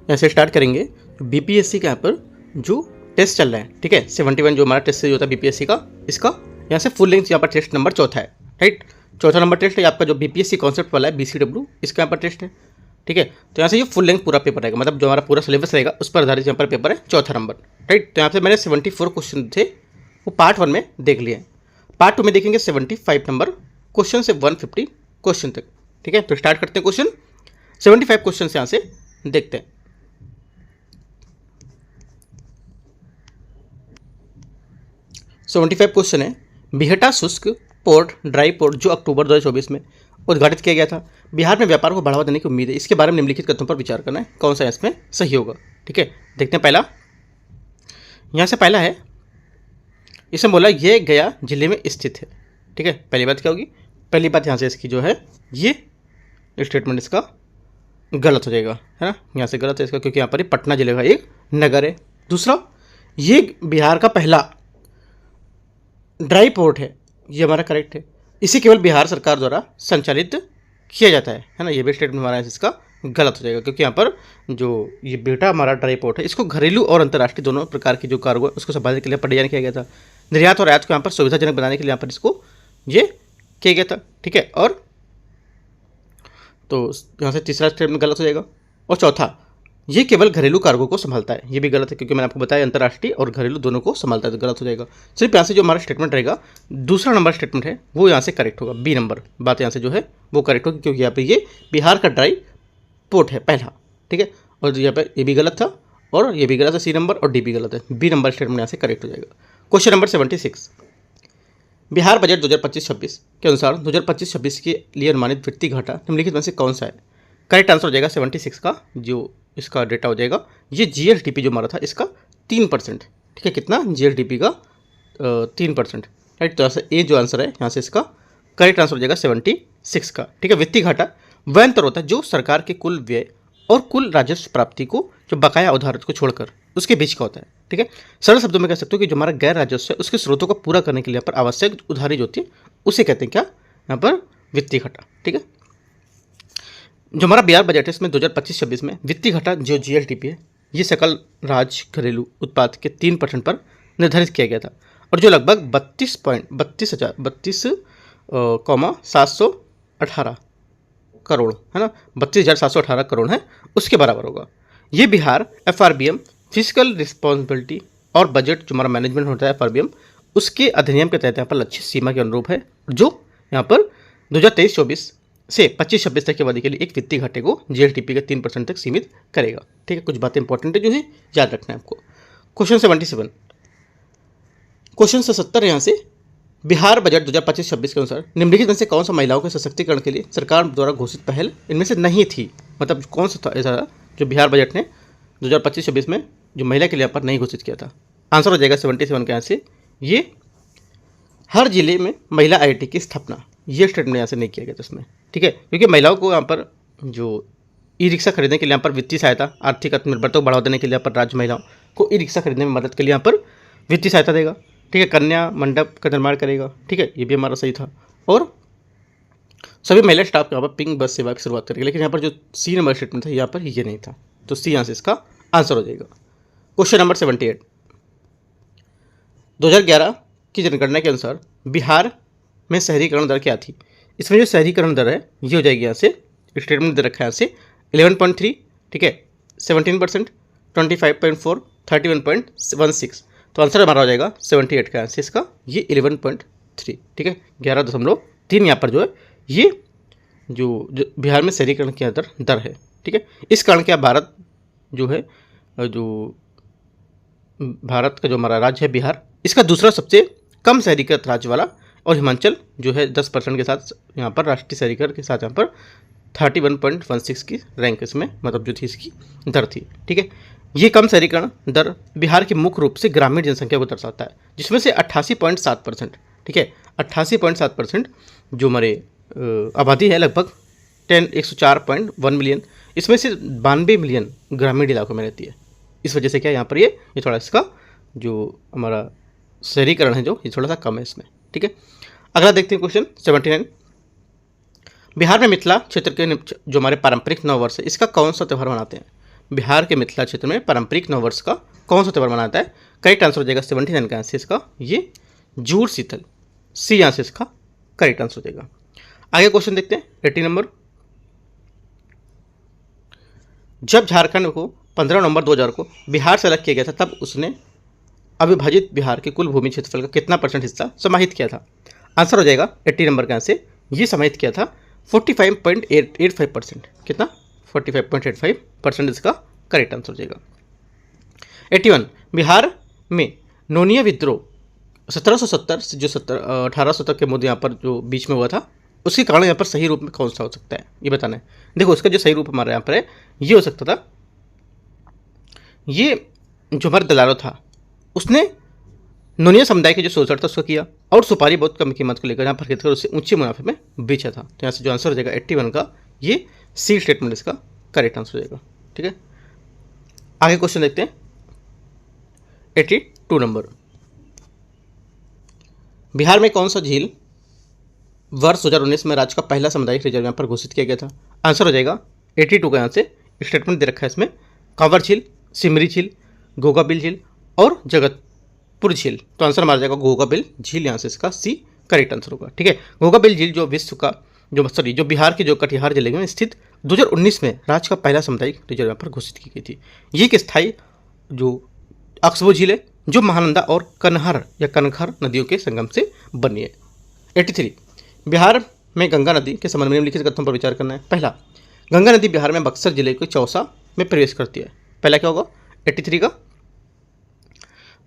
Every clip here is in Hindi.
ऐसे स्टार्ट करेंगे। बीपीएससी का यहाँ पर जो टेस्ट चल रहा है, ठीक है, 71 जो हमारा टेस्ट सीरीज होता है बीपीएससी का, इसका यहाँ से फुल लेंथ यहाँ पर टेस्ट नंबर चौथा है, राइट। चौथा नंबर टेस्ट है आपका जो बीपीएससी कॉन्सेप्ट वाला है, बीसीडब्ल्यू, इसका यहाँ पर टेस्ट है, ठीक है। तो यहाँ से ये फुल लेंथ पूरा पेपर रहेगा, मतलब जो हमारा पूरा सिलेबस रहेगा उस पर आधारित यहाँ पर पेपर है, चौथा नंबर, राइट। तो यहाँ से मैंने 74 क्वेश्चन थे वो पार्ट 1 में देख लिए हैं। पार्ट 2 में देखेंगे 75 नंबर क्वेश्चन से 150 क्वेश्चन तक, ठीक है। तो स्टार्ट करते हैं क्वेश्चन। 75 क्वेश्चन यहाँ से देखते हैं। क्वेश्चन है, बिहटा शुष्क पोर्ट ड्राई पोर्ट जो अक्टूबर 2024 में उद्घाटित किया गया था, बिहार में व्यापार को बढ़ावा देने की उम्मीद है, इसके बारे में निम्नलिखित कथनों पर विचार करना है, कौन सा इसमें सही होगा, ठीक है। देखते हैं पहला, यहाँ से पहला है, इसमें बोला ये गया जिले में स्थित है, ठीक है। पहली बात क्या होगी, पहली बात यहाँ से इसकी जो है ये स्टेटमेंट इसका गलत हो जाएगा, है ना, यहाँ से गलत है इसका, क्योंकि यहाँ पर पटना जिले का एक नगर है। दूसरा, ये बिहार का पहला ड्राई पोर्ट है, ये हमारा करेक्ट है, इसे केवल बिहार सरकार द्वारा संचालित किया जाता है ना, ये भी स्टेटमेंट हमारा इसका गलत हो जाएगा, क्योंकि यहाँ पर जो ये बेटा हमारा ड्राई पोर्ट है, इसको घरेलू और अंतर्राष्ट्रीय दोनों प्रकार की जो कार्गो है उसको संभालने के लिए डिजाइन किया गया था, निर्यात और आयात को यहाँ पर सुविधाजनक बनाने के लिए यहाँ पर इसको ये किया गया था, ठीक है। और तो यहाँ से तीसरा स्टेटमेंट गलत हो जाएगा। और चौथा, ये केवल घरेलू कार्गो को संभालता है, ये भी गलत है, क्योंकि मैंने आपको बताया अंतर्राष्ट्रीय और घरेलू दोनों को संभालता है, तो गलत हो जाएगा। सिर्फ यहाँ से जो हमारा स्टेटमेंट रहेगा, दूसरा नंबर स्टेटमेंट है वो यहाँ से करेक्ट होगा, बी नंबर बात यहाँ से जो है वो करेक्ट होगी, क्योंकि यहाँ पे ये बिहार का ड्राई पोर्ट है पहला, ठीक है। और यहाँ पर ये भी गलत था और ये भी गलत है, सी नंबर और डी भी गलत है, बी नंबर स्टेटमेंट यहाँ से करेक्ट हो जाएगा। क्वेश्चन नंबर 76, बिहार बजट 2025-26 के अनुसार 2025-26 के लिए अनुमानित वित्तीय घाटा निम्नलिखित में से कौन सा है। करेक्ट आंसर हो जाएगा 76 का जो इसका डेटा हो जाएगा, ये जीएसडीपी जो हमारा था इसका 3%, ठीक है। कितना, जीएसडीपी का 3%, राइट। तो ऐसा ए जो आंसर है यहाँ से इसका करेक्ट आंसर हो जाएगा 76 का, ठीक है। वित्तीय घाटा वह अंतर होता है जो सरकार के कुल व्यय और कुल राजस्व प्राप्ति को जो बकाया उधार को छोड़कर उसके बीच का होता है, ठीक है। सरल शब्दों में कह सकते हो कि जो हमारा गैर राजस्व है उसके स्रोतों को पूरा करने के लिए यहाँ पर आवश्यक उधारी जो होती है उसे कहते हैं क्या, यहाँ पर वित्तीय घाटा, ठीक है। जो हमारा बिहार बजट है इसमें 2025-26 में वित्तीय घाटा जो जीएसडीपी है ये सकल राज्य घरेलू उत्पाद के 3% पर निर्धारित किया गया था, और जो लगभग 32,718 करोड़ है ना, 32,718 करोड़ है, उसके बराबर होगा। ये बिहार एफआरबीएम फिजिकल रिस्पॉन्सिबिलिटी और बजट जो हमारा मैनेजमेंट होता है एफआरबीएम उसके अधिनियम के तहत यहाँ पर लक्ष्य सीमा के अनुरूप है, जो यहाँ पर 2023-24 से 25-26 तक की अवधि के लिए एक वित्तीय घाटे को जीएसडीपी के 3% तक सीमित करेगा, ठीक है। कुछ बातें इंपॉर्टेंट है जो है याद रखना है आपको। क्वेश्चन 77, क्वेश्चन 77 यहाँ से, बिहार बजट 2025-26 के अनुसार निम्नलिखित में से कौन सा महिलाओं के सशक्तिकरण के लिए सरकार द्वारा घोषित पहल इनमें से नहीं थी, मतलब कौन सा था ऐसा जो बिहार बजट ने 2025-26 में जो महिला के लिए यहाँ पर नहीं घोषित किया था। आंसर हो जाएगा 77 के यहाँ से, ये हर जिले में महिला आईआईटी की स्थापना, ये स्टेटमेंट यहाँ से नहीं किया गया था इसमें, ठीक है। क्योंकि महिलाओं को यहाँ पर जो ई रिक्शा खरीदने के लिए यहाँ पर वित्तीय सहायता, आर्थिक आत्मनिर्भरता को बढ़ावा देने के लिए यहाँ पर राज्य महिलाओं को ई रिक्शा खरीदने में मदद के लिए यहाँ पर वित्तीय सहायता देगा, ठीक है। कन्या मंडप का निर्माण करेगा, ठीक है, ये भी हमारा सही था। और सभी महिला स्टाफ यहाँ पर पिंक बस सेवा की शुरुआत करेगी, लेकिन यहाँ पर जो सी नंबर स्टेटमेंट था यहाँ पर ये नहीं था, तो सी यहाँ से इसका आंसर हो जाएगा। क्वेश्चन नंबर 78, 2011 की जनगणना के अनुसार बिहार में शहरीकरण दर क्या थी। इसमें जो शहरीकरण दर है ये हो जाएगी यहाँ से स्टेटमेंट दे रखा है यहाँ से 11.3, ठीक है, 17%, 25.4, 31.16, तो आंसर हमारा हो जाएगा 78 का आंसर इसका ये 11.3, ठीक है, 11.3 यहाँ पर जो है ये जो बिहार में शहरीकरण की दर है, ठीक है। इस कारण क्या भारत जो है जो भारत का जो हमारा राज्य है बिहार, इसका दूसरा सबसे कम शहरीकृत राज्य वाला, और हिमाचल जो है 10% के साथ यहाँ पर राष्ट्रीय शहरीकरण के साथ यहाँ पर 31.16 की रैंक इसमें मतलब जो थी इसकी दर थी, ठीक है। ये कम शहरीकरण दर बिहार की मुख्य रूप से ग्रामीण जनसंख्या को दर्शाता है, जिसमें से 88.7%, ठीक है, 88.7% जो हमारे आबादी है लगभग 104.1 मिलियन, इसमें से 92 मिलियन ग्रामीण इलाकों में रहती है। इस वजह से क्या यहाँ पर ये थोड़ा इसका जो हमारा शहरीकरण है जो ये थोड़ा सा कम है इसमें, ठीक है। अगला देखते हैं क्वेश्चन 79, बिहार में मिथिला क्षेत्र के जो हमारे पारंपरिक नववर्ष है इसका कौन सा त्यौहार मनाते हैं। बिहार के मिथिला क्षेत्र में पारंपरिक नववर्ष का कौन सा त्यौहार मनाता है? करेक्ट आंसर हो जाएगा 79 का आंसर इसका ये जूड़ शीतल, सी आंसर इसका करेक्ट आंसर हो जाएगा। आगे क्वेश्चन देखते हैं 80 नंबर। जब झारखंड को 15 नवंबर 2000 को बिहार से अलग किया गया था तब उसने अविभाजित बिहार के कुल भूमि क्षेत्रफल का कितना % हिस्सा समाहित किया था? आंसर हो जाएगा 80 नंबर का आंसर ये समाहित किया था 45.85%। कितना? 45.85% इसका करेक्ट आंसर हो जाएगा। 81 बिहार में नोनिया विद्रोह 1770 से जो 1870 के मुद्दे यहाँ पर जो बीच में हुआ था उसके कारण यहाँ पर सही रूप में कौन सा हो सकता है ये बताना है। देखो उसका जो सही रूप हमारे यहाँ पर है ये हो सकता था, ये जो हमारा दलालो था उसने नोनिया समुदाय के जो शोषण था उसको किया और सुपारी बहुत कम कीमत को लेकर यहाँ पर खरीद कर उससे ऊंचे मुनाफे में बेचा था। तो यहाँ से जो आंसर हो जाएगा 81 का ये सी स्टेटमेंट इसका करेक्ट आंसर हो जाएगा। ठीक है, आगे क्वेश्चन देखते हैं 82 नंबर। बिहार में कौन सा झील वर्ष 2019 में राज्य का पहला सामुदायिक रिजर्व यहाँ पर घोषित किया गया था? आंसर हो जाएगा 82 का यहाँ से स्टेटमेंट दे रखा है इसमें कांवर झील, सिमरी झील, गोगाबिल झील और जगतपुर झील। तो आंसर मारा जाएगा गोगाबिल झील, यहाँ से इसका सी करेक्ट आंसर होगा। ठीक है, गोगाबिल झील जो विश्व का जो बिहार के जो कटिहार जिले में स्थित 2019 में राज्य का पहला सामुदायिक रिजर्व यहाँ पर घोषित की गई थी। ये एक स्थायी जो अक्सबो झील है जो महानंदा और कन्हार या कनखर नदियों के संगम से बनी है। 83 बिहार में गंगा नदी के संबंध में निम्नलिखित कथनों पर विचार करना है। पहला, गंगा नदी बिहार में बक्सर जिले के चौसा में प्रवेश करती है। पहला क्या होगा? 83 का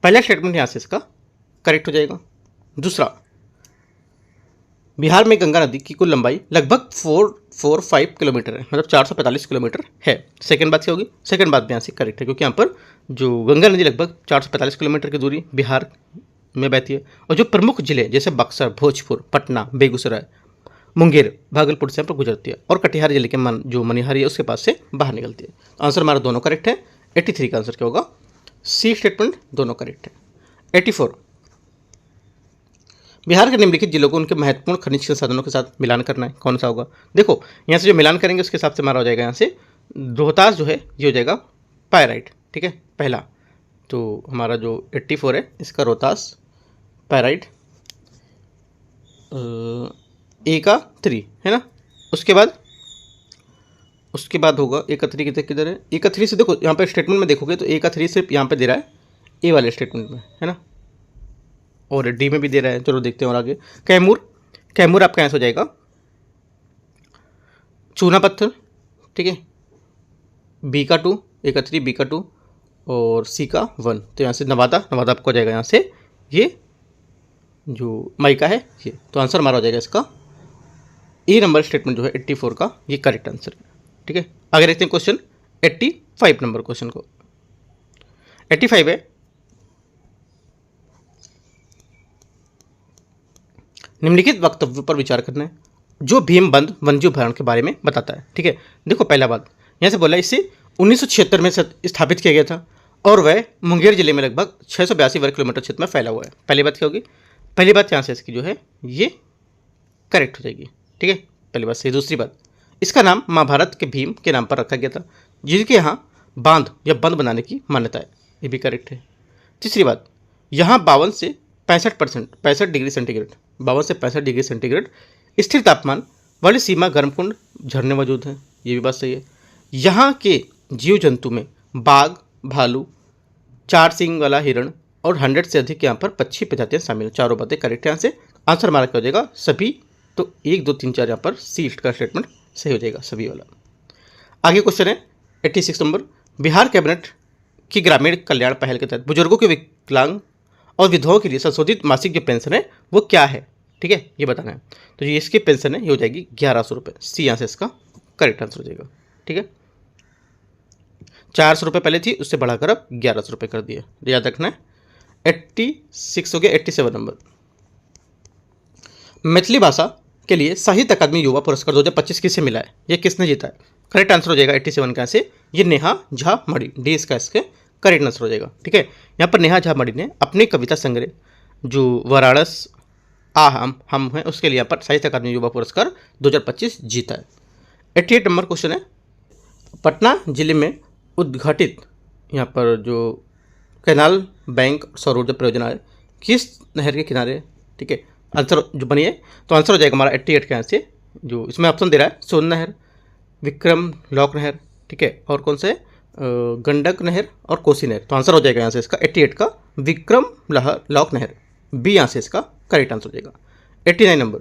पहला स्टेटमेंट यहाँ से इसका करेक्ट हो जाएगा। दूसरा, बिहार में गंगा नदी की कुल लंबाई लगभग 445 किलोमीटर है, मतलब 445 किलोमीटर है। सेकंड बात क्या होगी? सेकंड बात भी यहाँ से करेक्ट है क्योंकि यहाँ पर जो गंगा नदी लगभग 445 किलोमीटर की दूरी बिहार में बहती है और जो प्रमुख जिले जैसे बक्सर, भोजपुर, पटना, बेगूसराय, मुंगेर, भागलपुर से यहाँ पर गुजरती है और कटिहार जिले के जो मनिहारी है उसके पास से बाहर निकलती है। तो आंसर हमारा दोनों करेक्ट है। 83 का आंसर क्या होगा? सी स्टेटमेंट दोनों करेक्ट है। 84 बिहार के निम्नलिखित जिलों को उनके महत्वपूर्ण खनिज संसाधनों के साथ मिलान करना है, कौन सा होगा? देखो यहाँ से जो मिलान करेंगे उसके हिसाब से हमारा हो जाएगा यहाँ से रोहतास जो है ये हो जाएगा पायराइट। ठीक है, पहला तो हमारा जो 84 है इसका रोहतास पायराइट ए का 3 है ना। उसके बाद होगा ए का 3 किधर है? ए का 3 से देखो यहाँ पे स्टेटमेंट में देखोगे तो ए का 3 सिर्फ यहाँ पे दे रहा है ए वाले स्टेटमेंट में है ना, और डी में भी दे रहा है। चलो देखते हैं और आगे। कैमूर आपका आंसर हो जाएगा चूना पत्थर। ठीक है, बी का 2, ए का 3, बी का 2 और सी का 1। तो यहाँ से नवादा आपको हो जाएगा यहाँ से ये जो माइका है ये। तो आंसर हमारा हो जाएगा इसका ए नंबर स्टेटमेंट जो है 84 का ये करेक्ट आंसर है। ठीक है, आगे देखते हैं क्वेश्चन 85 नंबर क्वेश्चन को। 85 है निम्नलिखित वक्तव्य पर विचार करना है जो भीमबंध वन्यजीव अभयारण्य के बारे में बताता है। ठीक है, देखो पहला बात यहाँ से बोला इसे 1976 में स्थापित किया गया था और वह मुंगेर जिले में लगभग 682 वर्ग किलोमीटर क्षेत्र में फैला हुआ है। पहली बात क्या होगी? पहली बात यहाँ से इसकी जो है ये करेक्ट हो जाएगी। ठीक है, पहली बात सही। दूसरी बात, इसका नाम महाभारत के भीम के नाम पर रखा गया था जिसके यहाँ बांध या बंद बनाने की मान्यता है, ये भी करेक्ट है। तीसरी बात, यहाँ 52 से 65 डिग्री सेंटीग्रेड 52 से 65 डिग्री सेंटीग्रेड स्थिर तापमान वाली सीमा गर्मकुंड झरने मौजूद हैं, ये भी बात सही है। यहाँ के जीव जंतु में बाघ, भालू, 4 सींग वाला हिरण और 100 से अधिक यहाँ पर पक्षी प्रजातियाँ शामिल हैं। चारों बातें करेक्ट है। यहाँ से आंसर हमारा क्या हो जाएगा? सभी। तो 1 2 3 4 यहाँ पर सी का स्टेटमेंट सही हो जाएगा सभी वाला। आगे क्वेश्चन है 86 नंबर। बिहार कैबिनेट की ग्रामीण कल्याण पहल के तहत बुजुर्गों के विकलांग और विधवाओं के लिए संशोधित मासिक जो पेंशन है वो क्या है? ठीक है, ये बताना है। तो ये इसकी पेंशन है ये हो जाएगी 1100 रुपये। सी यहाँ से इसका करेक्ट आंसर हो जाएगा। ठीक है, 400 रुपये पहले थी उससे बढ़ाकर अब 1100 रुपये कर दिए, याद रखना है। 86 हो गया। 87 नंबर। मैथिली भाषा के लिए साहित्य अकादमी युवा पुरस्कार 2025 किसे मिला है? ये किसने जीता है? करेक्ट आंसर हो जाएगा 87 का से ये नेहा झा मणि, डी इसका इसके करेक्ट आंसर हो जाएगा। ठीक है, यहाँ पर नेहा झा मणि ने अपनी कविता संग्रह जो वाराणस हम हैं उसके लिए यहाँ पर साहित्य अकादमी युवा पुरस्कार 2025 जीता है। 88 नंबर क्वेश्चन है। पटना जिले में उद्घाटित यहाँ पर जो कैनाल बैंक सौर ऊर्जा परियोजना है किस नहर के किनारे है? ठीक है, आंसर जो बनिए तो आंसर हो जाएगा हमारा 88 का यहाँ से। जो इसमें ऑप्शन दे रहा है सोन नहर, विक्रम लॉक नहर, ठीक है, और कौन से गंडक नहर और कोसी नहर। तो आंसर हो जाएगा यहाँ से इसका 88 का विक्रम लॉक नहर, बी यहाँ से इसका करेक्ट आंसर हो जाएगा। 89 नंबर,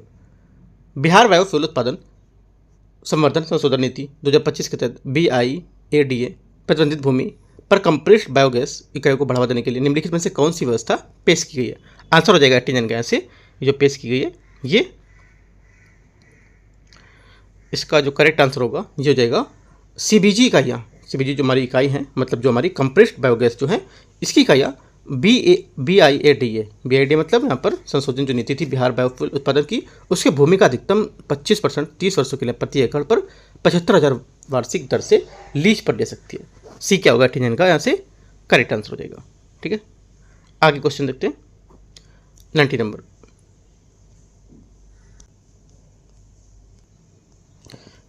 बिहार बायोफ्यूल उत्पादन संवर्धन संशोधन नीति 2025 के तहत BIADA प्रतिबंधित भूमि पर कंप्रेस्ड बायोगैस इकाइयों को बढ़ावा देने के लिए निम्नलिखित में से कौन सी व्यवस्था पेश की गई है? आंसर हो जाएगा 89 का यहाँ से जो पेश की गई है ये इसका जो करेक्ट आंसर होगा ये हो जाएगा CBG इकाइयाँ। CBG जो हमारी इकाई है, मतलब जो हमारी कंप्रेस्ड बायोगैस जो है इसकी इकाइयाँ BIADA मतलब यहाँ पर संशोधन जो नीति थी बिहार बायोफ्यूल उत्पादन की, उसके भूमि का अधिकतम 25% 30 वर्षों के लिए प्रति एकड़ पर 75,000 वार्षिक दर से लीज पर दे सकती है। सी क्या होगा 89 का यहाँ से करेक्ट आंसर हो जाएगा। ठीक है, आगे क्वेश्चन देखते हैं 90 नंबर।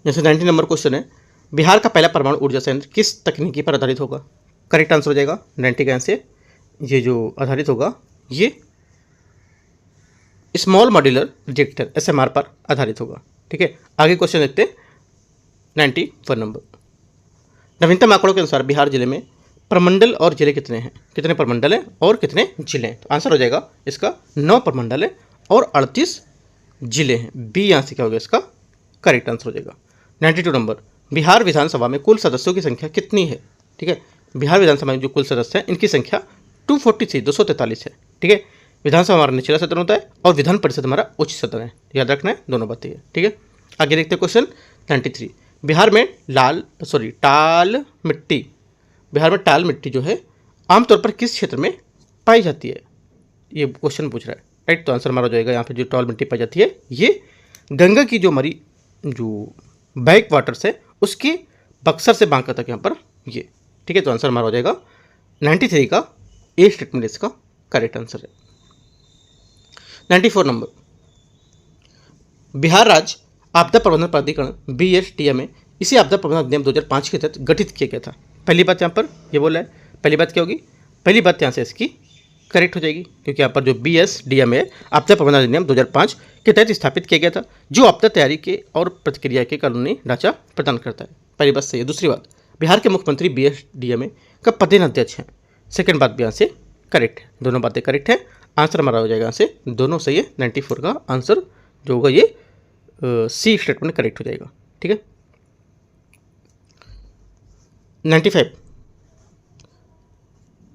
जैसे 90 नंबर क्वेश्चन है, बिहार का पहला परमाणु ऊर्जा संयंत्र किस तकनीकी पर आधारित होगा? करेक्ट आंसर हो जाएगा 90 का यहाँ से ये जो आधारित होगा ये स्मॉल मॉड्यूलर रिएक्टर SMR पर आधारित होगा। ठीक है, आगे क्वेश्चन देखते हैं 91 नंबर। नवीनतम आंकड़ों के अनुसार बिहार जिले में प्रमंडल और जिले कितने हैं? कितने प्रमंडल हैं और कितने जिले हैं? तो आंसर हो जाएगा इसका 9 प्रमंडल है और 38 जिले हैं। बी यहाँ से क्या होगा इसका करेक्ट आंसर हो जाएगा। 92 नंबर, बिहार विधानसभा में कुल सदस्यों की संख्या कितनी है? ठीक है, बिहार विधानसभा में जो कुल सदस्य हैं इनकी संख्या 243 है। ठीक है, विधानसभा हमारा निचला सदन होता है और विधान परिषद हमारा उच्च सदन है, याद रखना है दोनों बातें है। ठीक है, आगे देखते हैं क्वेश्चन 93। बिहार में टाल मिट्टी जो है आमतौर पर किस क्षेत्र में पाई जाती है? ये क्वेश्चन पूछ रहा है। राइट, तो आंसर हमारा हो जाएगा यहाँ पे जो टाल मिट्टी पाई जाती है ये गंगा की जो हमारी जो बैक वाटर्स है उसके बक्सर से बांका तक यहाँ पर ये। ठीक है, तो आंसर हमारा हो जाएगा 93 का ए स्टेटमेंट इसका करेक्ट आंसर है। 94 नंबर, बिहार राज्य आपदा प्रबंधन प्राधिकरण BSTMA इसी आपदा प्रबंधन अधिनियम 2005 के तहत गठित किया गया था। पहली बात यहाँ पर ये बोला है, पहली बात क्या होगी? पहली बात यहाँ से इसकी करेक्ट हो जाएगी क्योंकि यहाँ पर जो BSDMA आपदा प्रबंधन अधिनियम 2005 के तहत स्थापित किया गया था जो आपदा तैयारी के और प्रतिक्रिया के कानूनी ढांचा प्रदान करता है। पहली बात सही है। दूसरी बात, बिहार के मुख्यमंत्री BSDMA का पदेन अध्यक्ष हैं। सेकंड बात भी यहाँ से करेक्ट है, दोनों बातें करेक्ट है। आंसर हमारा हो जाएगा यहाँ से दोनों सही है। 94 का आंसर जो होगा ये सी स्टेटमेंट करेक्ट हो जाएगा। ठीक है, 95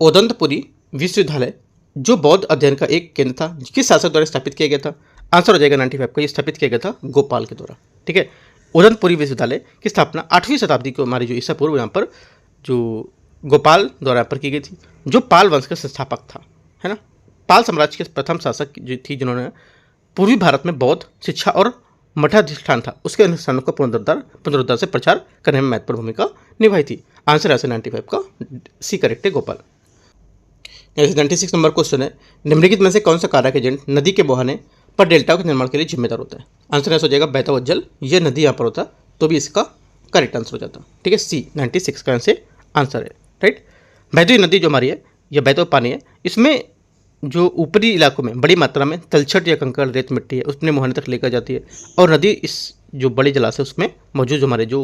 ओदंतपुरी विश्वविद्यालय जो बौद्ध अध्ययन का एक केंद्र था किस शासक द्वारा स्थापित किया गया था? आंसर हो जाएगा 95 का ये स्थापित किया गया था गोपाल के द्वारा। ठीक है, ओदंतपुरी विश्वविद्यालय की स्थापना 8वीं शताब्दी को हमारी जो ईसा पूर्व यहाँ पर जो गोपाल द्वारा पर की गई थी, जो पाल वंश का संस्थापक था, है ना। पाल साम्राज्य के प्रथम शासक जो थी जिन्होंने पूर्वी भारत में बौद्ध शिक्षा और मठाधिष्ठान था उसके अनुष्ठानों का पुनरुद्धार से प्रचार करने में महत्वपूर्ण भूमिका निभाई थी। आंसर ऐसे 95 का सी करेक्ट है गोपाल। 96 नंबर क्वेश्चन है, निम्नलिखित में से कौन सा कारक एजेंट नदी के बहाने पर डेल्टाओं के निर्माण के लिए जिम्मेदार होता है? आंसर ऐसा हो जाएगा बहता जल, ये नदी यहाँ पर होता तो भी इसका करेक्ट आंसर हो जाता। ठीक है, सी 96 का आंसर है। राइट, बहती हुई नदी जो हमारी है यह बहता हुआ पानी है, इसमें जो ऊपरी इलाकों में बड़ी मात्रा में तलछट या कंकड़ रेत मिट्टी है उसने मुहाने तक लेकर जाती है और नदी इस जो बड़ी जलाशय उसमें मौजूद जो हमारे जो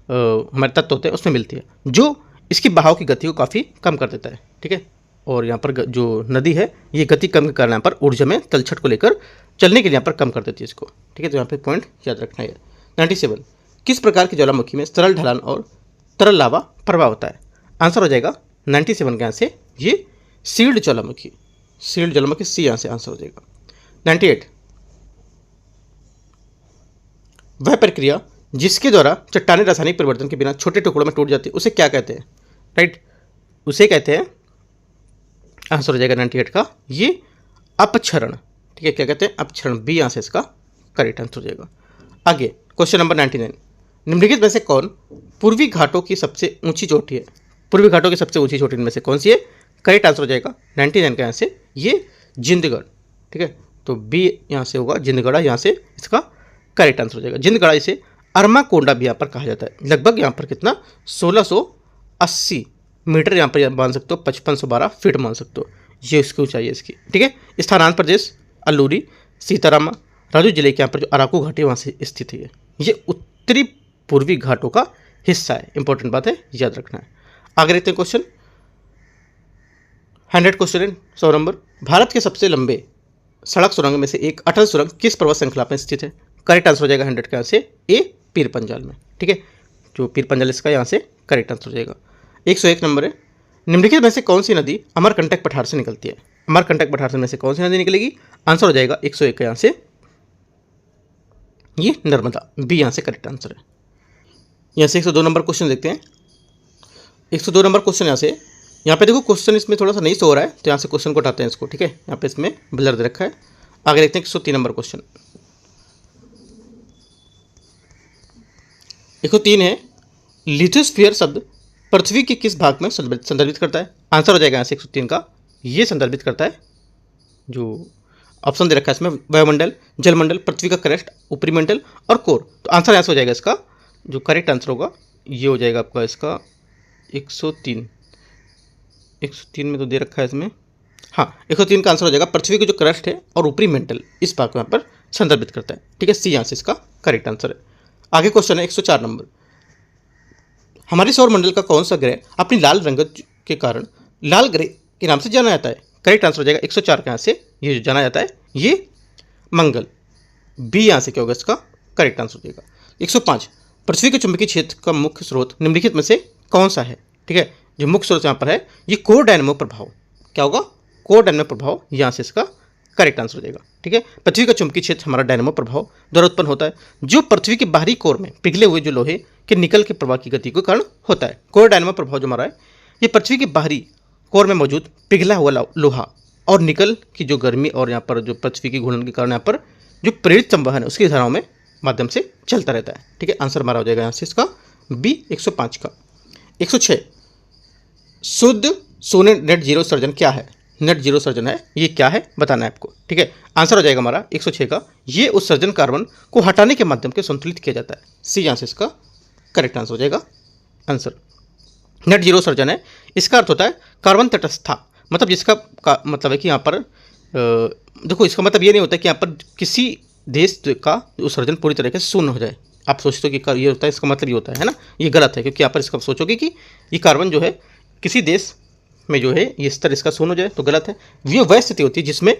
हमारे तत्व होते हैं उसमें मिलती है, जो इसकी बहाव की गति को काफ़ी कम कर देता है। ठीक है, और यहाँ पर जो नदी है ये गति कम के कारण यहाँ पर ऊर्जा में तलछट को लेकर चलने के लिए यहाँ पर कम कर देती है इसको। ठीक है, तो यहाँ पे पॉइंट याद रखना है। 97 किस प्रकार की ज्वालामुखी में सरल ढलान और तरल लावा प्रवाह होता है? आंसर हो जाएगा 97 के यहाँ से ये सील्ड ज्वालामुखी सी यहाँ से आंसर हो जाएगा। 98 वह प्रक्रिया जिसके द्वारा चट्टानें रासायनिक परिवर्तन के बिना छोटे टुकड़ों में टूट जाती है उसे क्या कहते हैं? राइट, उसे कहते हैं, आंसर हो जाएगा 98 का ये अपक्षरण। ठीक है, क्या कहते हैं? अपक्षरण, बी यहाँ से इसका करेक्ट आंसर हो जाएगा। आगे क्वेश्चन नंबर 99, निम्नलिखित में से कौन पूर्वी घाटों की सबसे ऊंची चोटी है? पूर्वी घाटों की सबसे ऊंची चोटी में से कौन सी है? करेक्ट आंसर हो जाएगा 99 का यहाँ से ये जिंदगढ़। ठीक है, तो बी यहाँ से होगा जिंदगढ़ा, यहाँ से इसका करेक्ट आंसर हो जाएगा। जिंदगढ़ा इसे अरमा कोंडा भी यहाँ पर कहा जाता है। लगभग यहाँ पर कितना 1600 180 मीटर यहाँ पर मान सकते हो, 5512 फीट मान सकते हो, ये इसकी ऊंचाई है इसकी। ठीक है, स्थानांतरण प्रदेश अल्लूरी सीतारामा राजू जिले के यहाँ पर जो अराकू घाटी वहाँ से स्थित है, ये उत्तरी पूर्वी घाटों का हिस्सा है। इंपॉर्टेंट बात है, याद रखना है। आगे देखते हैं क्वेश्चन 100 क्वेश्चन है 100 नंबर। भारत के सबसे लंबे सड़क सुरंग में से एक अटल सुरंग किस पर्वत श्रृंखला में स्थित है? करेक्ट आंसर हो जाएगा 100 का यहाँ से ए पीर पंजाल में। ठीक है, जो पीर पंजाल इसका यहाँ से करेक्ट आंसर हो जाएगा। 101 नंबर है, निम्नलिखित में से कौन सी नदी अमरकंटक पठार से निकलती है? अमरकंटक पठार में से कौन सी नदी निकलेगी? आंसर हो जाएगा 101 का यहाँ से ये नर्मदा, बी यहाँ से करेक्ट आंसर है। यहाँ से 102 नंबर क्वेश्चन देखते हैं। 102 नंबर क्वेश्चन यहाँ पे देखो, क्वेश्चन इसमें थोड़ा सा नहीं सो रहा है, तो यहाँ से क्वेश्चन को उठाते हैं इसको। ठीक है, यहाँ पे इसमें ब्लर दे रखा है। आगे देखते हैं 103 नंबर क्वेश्चन। 103 है, लिथोस्फीयर शब्द पृथ्वी के किस भाग में संदर्भित करता है? आंसर हो जाएगा यहाँ से 103 का, ये संदर्भित करता है, जो ऑप्शन दे रखा है इसमें, वायुमंडल, जलमंडल, पृथ्वी का क्रस्ट, ऊपरी मंडल और कोर। तो आंसर यहाँ से हो जाएगा इसका, जो करेक्ट आंसर होगा ये हो जाएगा आपका इसका 103 में तो दे रखा है इसमें, हाँ 103 का आंसर हो जाएगा, पृथ्वी का जो क्रस्ट है और ऊपरी मेंटल इस भाग को यहाँ पर संदर्भित करता है। ठीक है, सी यहाँ से इसका करेक्ट आंसर है। आगे क्वेश्चन है 104 नंबर, हमारे सौरमंडल का कौन सा ग्रह अपनी लाल रंगत के कारण लाल ग्रह के नाम से जाना जाता है? करेक्ट आंसर हो जाएगा 104 का यहाँ से ये जो जाना जाता है ये मंगल, बी यहाँ से क्या होगा इसका करेक्ट आंसर हो जाएगा। 105, पृथ्वी के चुंबकीय क्षेत्र का मुख्य स्रोत निम्नलिखित में से कौन सा है? ठीक है, जो मुख्य स्रोत यहाँ पर है ये कोर डायनेमो प्रभाव, क्या होगा कोर डायनेमो प्रभाव, यहाँ से इसका करेक्ट आंसर हो जाएगा। ठीक है, पृथ्वी का चुंबकीय क्षेत्र हमारा डायनेमो प्रभाव द्वारा उत्पन्न होता है, जो पृथ्वी के बाहरी कोर में पिघले हुए जो लोहे के निकल के प्रवाह की गति के कारण होता है। कोर डायनेमो प्रभाव जो हमारा है ये पृथ्वी के बाहरी कोर में मौजूद पिघला हुआ लोहा और निकल की जो गर्मी और यहाँ पर जो पृथ्वी की घूर्णन के कारण यहाँ पर जो प्रेरित संवहन है उसकी धाराओं में माध्यम से चलता रहता है। ठीक है, आंसर हमारा हो जाएगा यहाँ से इसका बी 105 का। 106, शुद्ध शून्य नेट जीरो सर्जन क्या है? नेट जीरो सर्जन है ये क्या है बताना है आपको। ठीक है, आंसर हो जाएगा हमारा 106 का, ये उत्सर्जन कार्बन को हटाने के माध्यम से संतुलित किया जाता है, सी यहाँ से इसका करेक्ट आंसर हो जाएगा। आंसर नेट जीरो सर्जन है, इसका अर्थ होता है कार्बन तटस्थता, मतलब जिसका मतलब है कि यहाँ पर देखो इसका मतलब ये नहीं होता कि यहाँ पर किसी देश का उत्सर्जन पूरी तरीके से शून्य हो जाए। आप सोचते हो कि ये होता है, इसका मतलब ये होता है ना, ये गलत है, क्योंकि यहाँ पर इसका सोचोगे कि ये कार्बन जो है किसी देश में जो है ये स्तर इसका शून्य हो जाए तो गलत है। ये वह स्थिति होती है जिसमें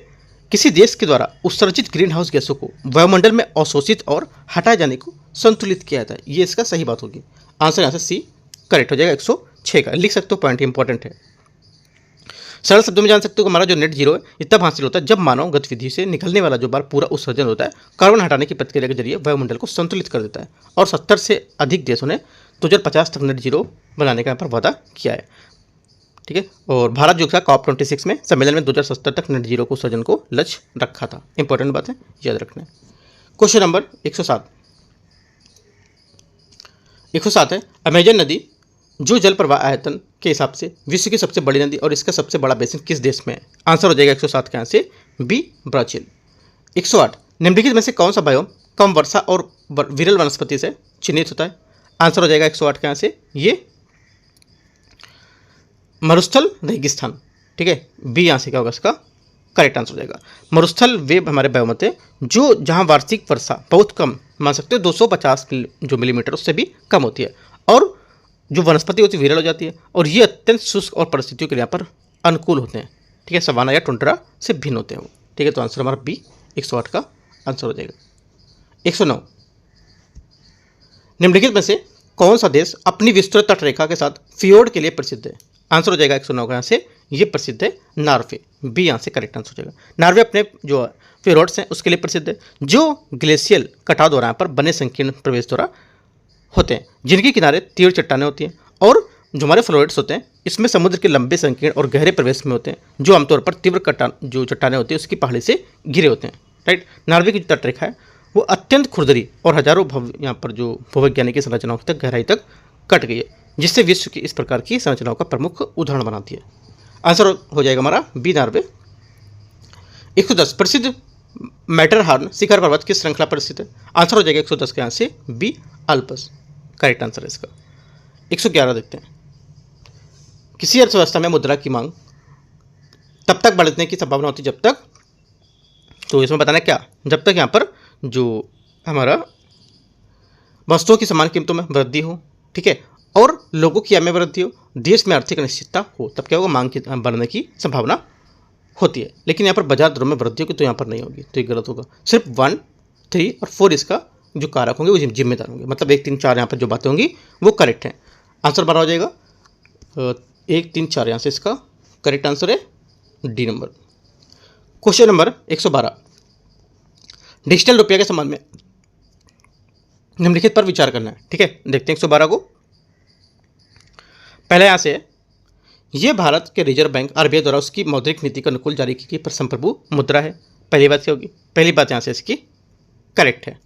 किसी देश के द्वारा उत्सर्जित ग्रीन हाउस गैसों को वायुमंडल में अवशोषित और हटाए जाने को संतुलित किया जाता है, ये इसका सही बात होगी। आंसर यहाँ से सी करेक्ट हो जाएगा 106 का, लिख सकते हो, पॉइंट इंपॉर्टेंट है। सरल शब्दों में जान सकते हो कि हमारा जो नेट जीरो है ये तब हासिल होता है जब मानव गतिविधि से निकलने वाला जो बार पूरा उत्सर्जन होता है कार्बन हटाने की प्रक्रिया के जरिए वायुमंडल को संतुलित कर देता है, और 70 से अधिक देशों ने 2050 तक नेट जीरो बनाने का यहाँ पर वादा किया है। ठीक है, और भारत जो था COP 26 में सम्मेलन में 2070 तक नेट जीरो को उत्सर्जन को लक्ष्य रखा था। इंपॉर्टेंट बात है, याद रखना है। क्वेश्चन नंबर 107 है, अमेजन नदी जो जल प्रवाह आयतन के हिसाब से विश्व की सबसे बड़ी नदी और इसका सबसे बड़ा बेसिन किस देश में है? आंसर हो जाएगा 107 के यहाँ से बी ब्राजील। 108, निम्नलिखित में से कौन सा बायोम कम वर्षा और विरल वनस्पति से चिन्हित होता है? आंसर हो जाएगा 108 के यहाँ से ये मरुस्थल रेगिस्तान। ठीक है, बी यहाँ से क्या होगा इसका करेक्ट आंसर हो जाएगा। मरुस्थल वे हमारे बायोम होते हैं जो जहाँ वार्षिक वर्षा बहुत कम मान सकते हो 250 जो मिलीमीटर उससे भी कम होती है, और जो वनस्पति होती है विरल हो जाती है, और ये अत्यंत शुष्क और परिस्थितियों के लिए यहाँ पर अनुकूल होते हैं। ठीक है, सवाना या टुंड्रा से भिन्न होते हैं वो। ठीक है, तो आंसर हमारा बी 108 का आंसर हो जाएगा। 109, निम्नलिखित में से कौन सा देश अपनी विस्तृत तटरेखा के साथ फियोर्ड के लिए प्रसिद्ध है? आंसर हो जाएगा 109 का यहाँ से ये प्रसिद्ध है नॉर्वे, बी यहाँ से करेक्ट आंसर हो जाएगा। नॉर्वे अपने जो फियोर्ड्स हैं उसके लिए प्रसिद्ध है, जो ग्लेशियल कटाव द्वारा यहाँ पर बने संकीर्ण प्रवेश द्वारा होते हैं, जिनके किनारे तीव्र चट्टानें होती हैं, और जो हमारे फ्लोराइड्स होते हैं इसमें समुद्र के लंबे संकीर्ण और गहरे प्रवेश में होते हैं, जो आमतौर पर तीव्र जो चट्टानें होती हैं उसकी पहाड़ी से घिरे होते हैं। राइट, नॉर्वे की जो तटरेखा है वो अत्यंत खुरदरी और हजारों यहाँ पर जो भूवैज्ञानिक संरचनाओं तक गहराई तक कट गई है, जिससे विश्व की इस प्रकार की संरचनाओं का प्रमुख उदाहरण बनाती है। आंसर हो जाएगा हमारा बी नॉर्वे। 110, प्रसिद्ध मैटरहॉर्न शिखर पर्वत किस श्रृंखला पर स्थित है? आंसर हो जाएगा 110 के यहाँ से बी अल्पस, करेक्ट आंसर है इसका। 111 देखते हैं। किसी अर्थव्यवस्था में मुद्रा की मांग तब तक बढ़ने की संभावना होती है जब तक, तो इसमें बताना क्या, जब तक यहाँ पर जो हमारा वस्तुओं की समान कीमतों में वृद्धि हो, ठीक है, और लोगों की आय में वृद्धि हो, देश में आर्थिक अनिश्चितता हो, तब क्या होगा, मांग की बढ़ने की संभावना होती है। लेकिन यहाँ पर बाजार दरों में वृद्धि होगी तो यहाँ पर नहीं होगी, तो ये गलत होगा। सिर्फ 1, 3 और 4 इसका जो कारक होंगे वो जिम्मेदार होंगे, मतलब 1, 3, 4 यहाँ पर जो बातें होंगी वो करेक्ट हैं। आंसर बड़ा हो जाएगा 1, 3, 4, यहाँ से इसका करेक्ट आंसर है D number. Question number 112, digital रुपया के संबंध में निम्नलिखित पर विचार करना है, ठीक है। देखते हैं 112 को। पहले यहाँ से ये भारत के रिजर्व बैंक आरबीआई द्वारा उसकी मौद्रिक नीति के अनुकूल जारी की गई पर संप्रभु मुद्रा है। पहली बात क्या होगी, पहली बात यहाँ से इसकी करेक्ट है।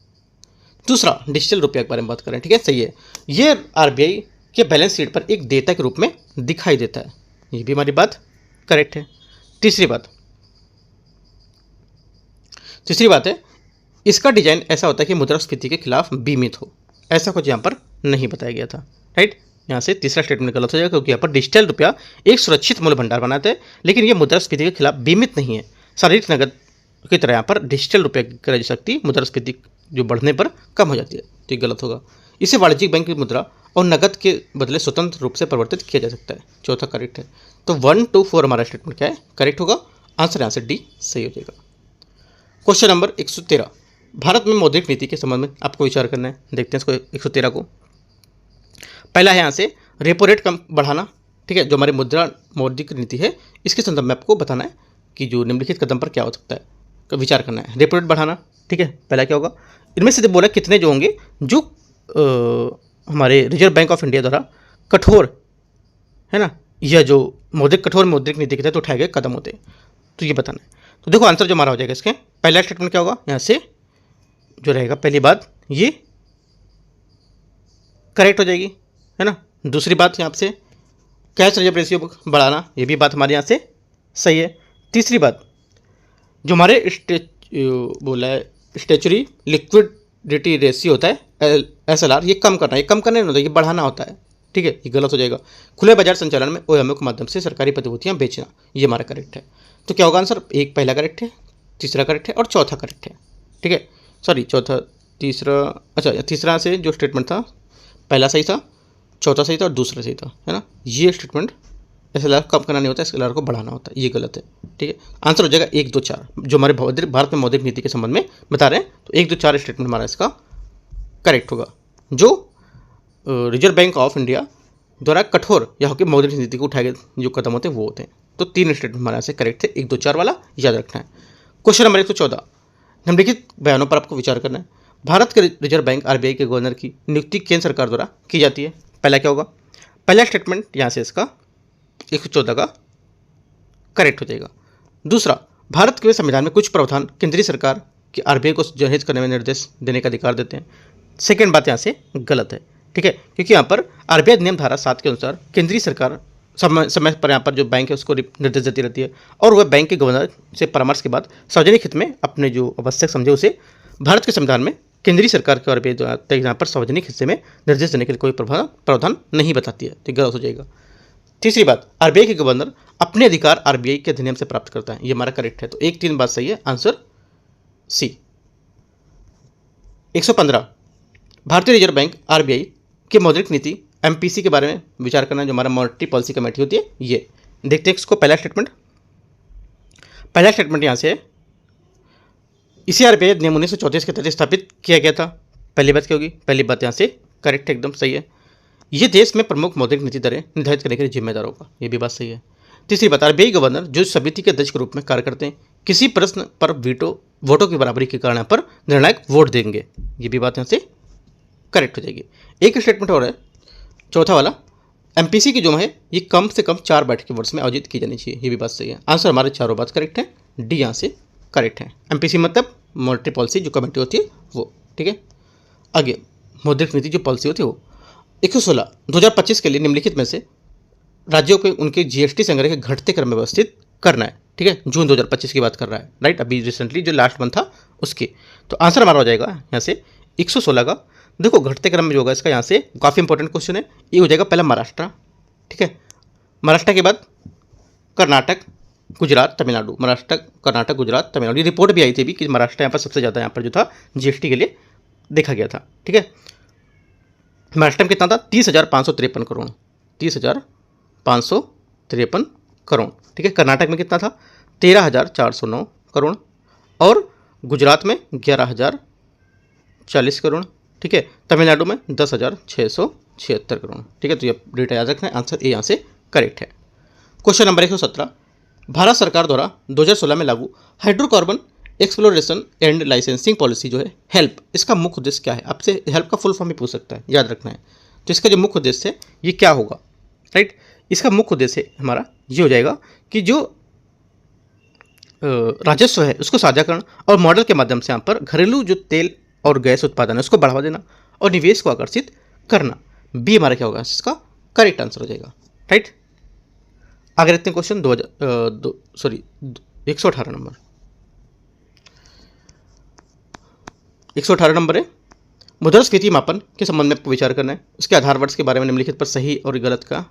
दूसरा, डिजिटल रुपया के बारे में बात करें, ठीक है, सही है। ये आरबीआई के बैलेंस शीट पर एक देयता के रूप में दिखाई देता है, ये भी हमारी बात करेक्ट है। तीसरी बात है इसका डिजाइन ऐसा होता है कि मुद्रास्फीति के खिलाफ बीमित हो, ऐसा कुछ यहाँ पर नहीं बताया गया था, राइट। यहाँ से तीसरा स्टेटमेंट गलत हो जाएगा क्योंकि यहाँ पर डिजिटल रुपया एक सुरक्षित मूल्य भंडार बनाता है, लेकिन ये मुद्रास्फीति के खिलाफ बीमित नहीं है। शारीरिक नकद की तरह यहाँ पर डिजिटल रुपया की क्रय शक्ति मुद्रास्फीति जो बढ़ने पर कम हो जाती है, तो ये गलत होगा। इसे वाणिज्यिक बैंक की मुद्रा और नकद के बदले स्वतंत्र रूप से परिवर्तित किया जा सकता है, चौथा करेक्ट है। तो 1, 2, 4 हमारा स्टेटमेंट क्या है, करेक्ट होगा। आंसर यहाँ से डी सही हो जाएगा। क्वेश्चन नंबर 113, भारत में मौद्रिक नीति के संबंध में आपको विचार करना है। देखते हैं इसको 113 को। पहला है यहाँ से रेपो रेट कम बढ़ाना, ठीक है, जो हमारी मौद्रिक नीति है इसके संदर्भ में आपको बताना है कि जो निम्नलिखित कदम पर क्या हो सकता है, का विचार करना है। रेपो रेट बढ़ाना, ठीक है, पहला क्या होगा, इनमें से बोला कितने जो होंगे जो हमारे रिजर्व बैंक ऑफ इंडिया द्वारा कठोर है ना, यह जो कठोर मौद्रिक नीति के तहत उठाए गए कदम होते हैं, तो ये बताना है। तो देखो आंसर जो हमारा हो जाएगा इसके, पहला स्टेटमेंट क्या होगा, यहाँ से जो रहेगा पहली बात ये करेक्ट हो जाएगी, है ना। दूसरी बात यहाँ से कैश रिजर्व रेशियो बढ़ाना, ये भी बात हमारे यहाँ से सही है। तीसरी बात जो हमारे बोला है स्टैचुरी लिक्विडिटी रेशियो होता है SLR, ये कम करना, ये कम करना नहीं होता, ये बढ़ाना होता है, ठीक है, ये गलत हो जाएगा। खुले बाजार संचालन में OMO के माध्यम से सरकारी प्रतिभूतियाँ बेचना, ये हमारा करेक्ट है। तो क्या होगा आंसर, एक पहला करेक्ट है, तीसरा करेक्ट है और चौथा करेक्ट है, ठीक है, सॉरी चौथा तीसरा, अच्छा तीसरा से जो स्टेटमेंट था पहला सही था, चौथा सही था और दूसरा सही था, है ना। ये स्टेटमेंट SLR कम करना नहीं होता, SLR को बढ़ाना होता है, ये गलत है, ठीक है। आंसर हो जाएगा 1, 2, 4 जो हमारे भारत में मौद्रिक नीति के संबंध में बता रहे हैं, तो 1, 2, 4 स्टेटमेंट हमारा इसका करेक्ट होगा। जो रिजर्व बैंक ऑफ इंडिया द्वारा कठोर या कि मौद्रिक नीति को उठाए गए जो कदम होते हैं वो होते हैं, तो 3 स्टेटमेंट हमारे यहाँ से करेक्ट थे, 1, 2, 4 वाला याद रखना है। क्वेश्चन नंबर 114, निम्नलिखित बयानों पर आपको विचार करना है। भारत के रिजर्व बैंक RBI के गवर्नर की नियुक्ति केंद्र सरकार द्वारा की जाती है, पहला क्या होगा, पहला स्टेटमेंट यहाँ से इसका 114 का करेक्ट हो जाएगा। दूसरा, भारत के संविधान में कुछ प्रावधान केंद्रीय सरकार की RBI को जनहित करने में निर्देश देने का अधिकार देते हैं, सेकेंड बात यहाँ से गलत है, ठीक है, क्योंकि यहाँ पर RBI नियम धारा 7 के अनुसार केंद्रीय सरकार समय पर यहाँ पर जो बैंक है उसको निर्देश देती रहती है और वह बैंक के गवर्नर से परामर्श के बाद सार्वजनिक हित में अपने जो आवश्यक समझे उसे भारत के संविधान में केंद्रीय सरकार के RBI द्वारा यहाँ पर सार्वजनिक हिस्से में निर्देश देने के लिए कोई प्रावधान नहीं बताती है, तो गलत हो जाएगा। तीसरी बात, RBI के गवर्नर अपने अधिकार RBI के अधिनियम से प्राप्त करता है, ये हमारा करेक्ट है, तो 1, 3 बात सही है, आंसर सी। 115, भारतीय रिजर्व बैंक RBI के मौद्रिक नीति MPC के बारे में विचार करना, जो हमारा मॉनेटरी पॉलिसी कमेटी होती है, ये देखते हैं इसको। पहला स्टेटमेंट यहाँ से इसी RBI नियम 1934 के तहत स्थापित किया गया था, पहली बात क्या होगी, पहली बात यहाँ से करेक्ट है, एकदम सही है। ये देश में प्रमुख मौद्रिक नीति दरें निर्धारित करने के लिए जिम्मेदार होगा, ये भी बात सही है। तीसरी बात, RBI गवर्नर जो समिति के अध्यक्ष के रूप में कार्य करते हैं किसी प्रश्न पर वोटों की बराबरी के कारण पर निर्णायक वोट देंगे, ये भी बात यहाँ से करेक्ट हो जाएगी। एक स्टेटमेंट और है, चौथा वाला, MPC की जो है ये कम से कम 4 बैठकें वर्ष में आयोजित की जानी चाहिए, ये भी बात सही है। आंसर हमारे चारों बात करेक्ट है, डी यहाँ से करेक्ट है। MPC मतलब मॉनेटरी पॉलिसी जो कमेटी होती है वो, ठीक है। आगे मौद्रिक नीति जो पॉलिसी होती है वो 116, 2025 के लिए निम्नलिखित में से राज्यों को उनके GST संग्रह के घटते क्रम में व्यवस्थित करना है, ठीक है, जून 2025 की बात कर रहा है, राइट, अभी रिसेंटली जो लास्ट मंथ था उसकी। तो आंसर हमारा हो जाएगा यहाँ से 116 का। देखो घटते क्रम में जो होगा इसका यहाँ से काफ़ी इंपॉर्टेंट क्वेश्चन है, ये हो जाएगा पहला महाराष्ट्र, ठीक है, महाराष्ट्र के बाद कर्नाटक, गुजरात, तमिलनाडु। महाराष्ट्र, कर्नाटक, गुजरात, तमिलनाडु। ये रिपोर्ट भी आई थी अभी कि महाराष्ट्र यहाँ पर सबसे ज़्यादा यहाँ पर जो था जीएसटी के लिए देखा गया था। ठीक है, महाराष्ट्र में कितना था? 30,553 करोड़, 30,553 करोड़। ठीक है, कर्नाटक में कितना था? 13,409 करोड़ और गुजरात में 11,040 करोड़। ठीक है, तमिलनाडु में 10,676 करोड़। ठीक है, तो ये डेटा याद रखना है, आंसर ए यहाँ से करेक्ट है। क्वेश्चन नंबर 117, भारत सरकार द्वारा 2016 में लागू hydrocarbon exploration and licensing policy जो है हेल्प, इसका मुख्य उद्देश्य क्या है? आपसे हेल्प का फुल फॉर्म भी पूछ सकता है, याद रखना है। तो इसका जो मुख्य उद्देश्य है ये क्या होगा? राइट, इसका मुख्य उद्देश्य हमारा ये हो जाएगा कि जो राजस्व है उसको साझाकरण और मॉडल के माध्यम से यहाँ पर घरेलू जो तेल और गैस उत्पादन है उसको बढ़ावा देना और निवेश को आकर्षित करना। बी हमारा क्या होगा? इसका करेक्ट आंसर हो जाएगा। राइट, आगे रखते हैं क्वेश्चन 118 नंबर। 118 नंबर है, मुद्रास्फीति मापन के संबंध में आपको विचार करना है। उसके आधार वर्ष के बारे में निम्नलिखित पर सही और गलत का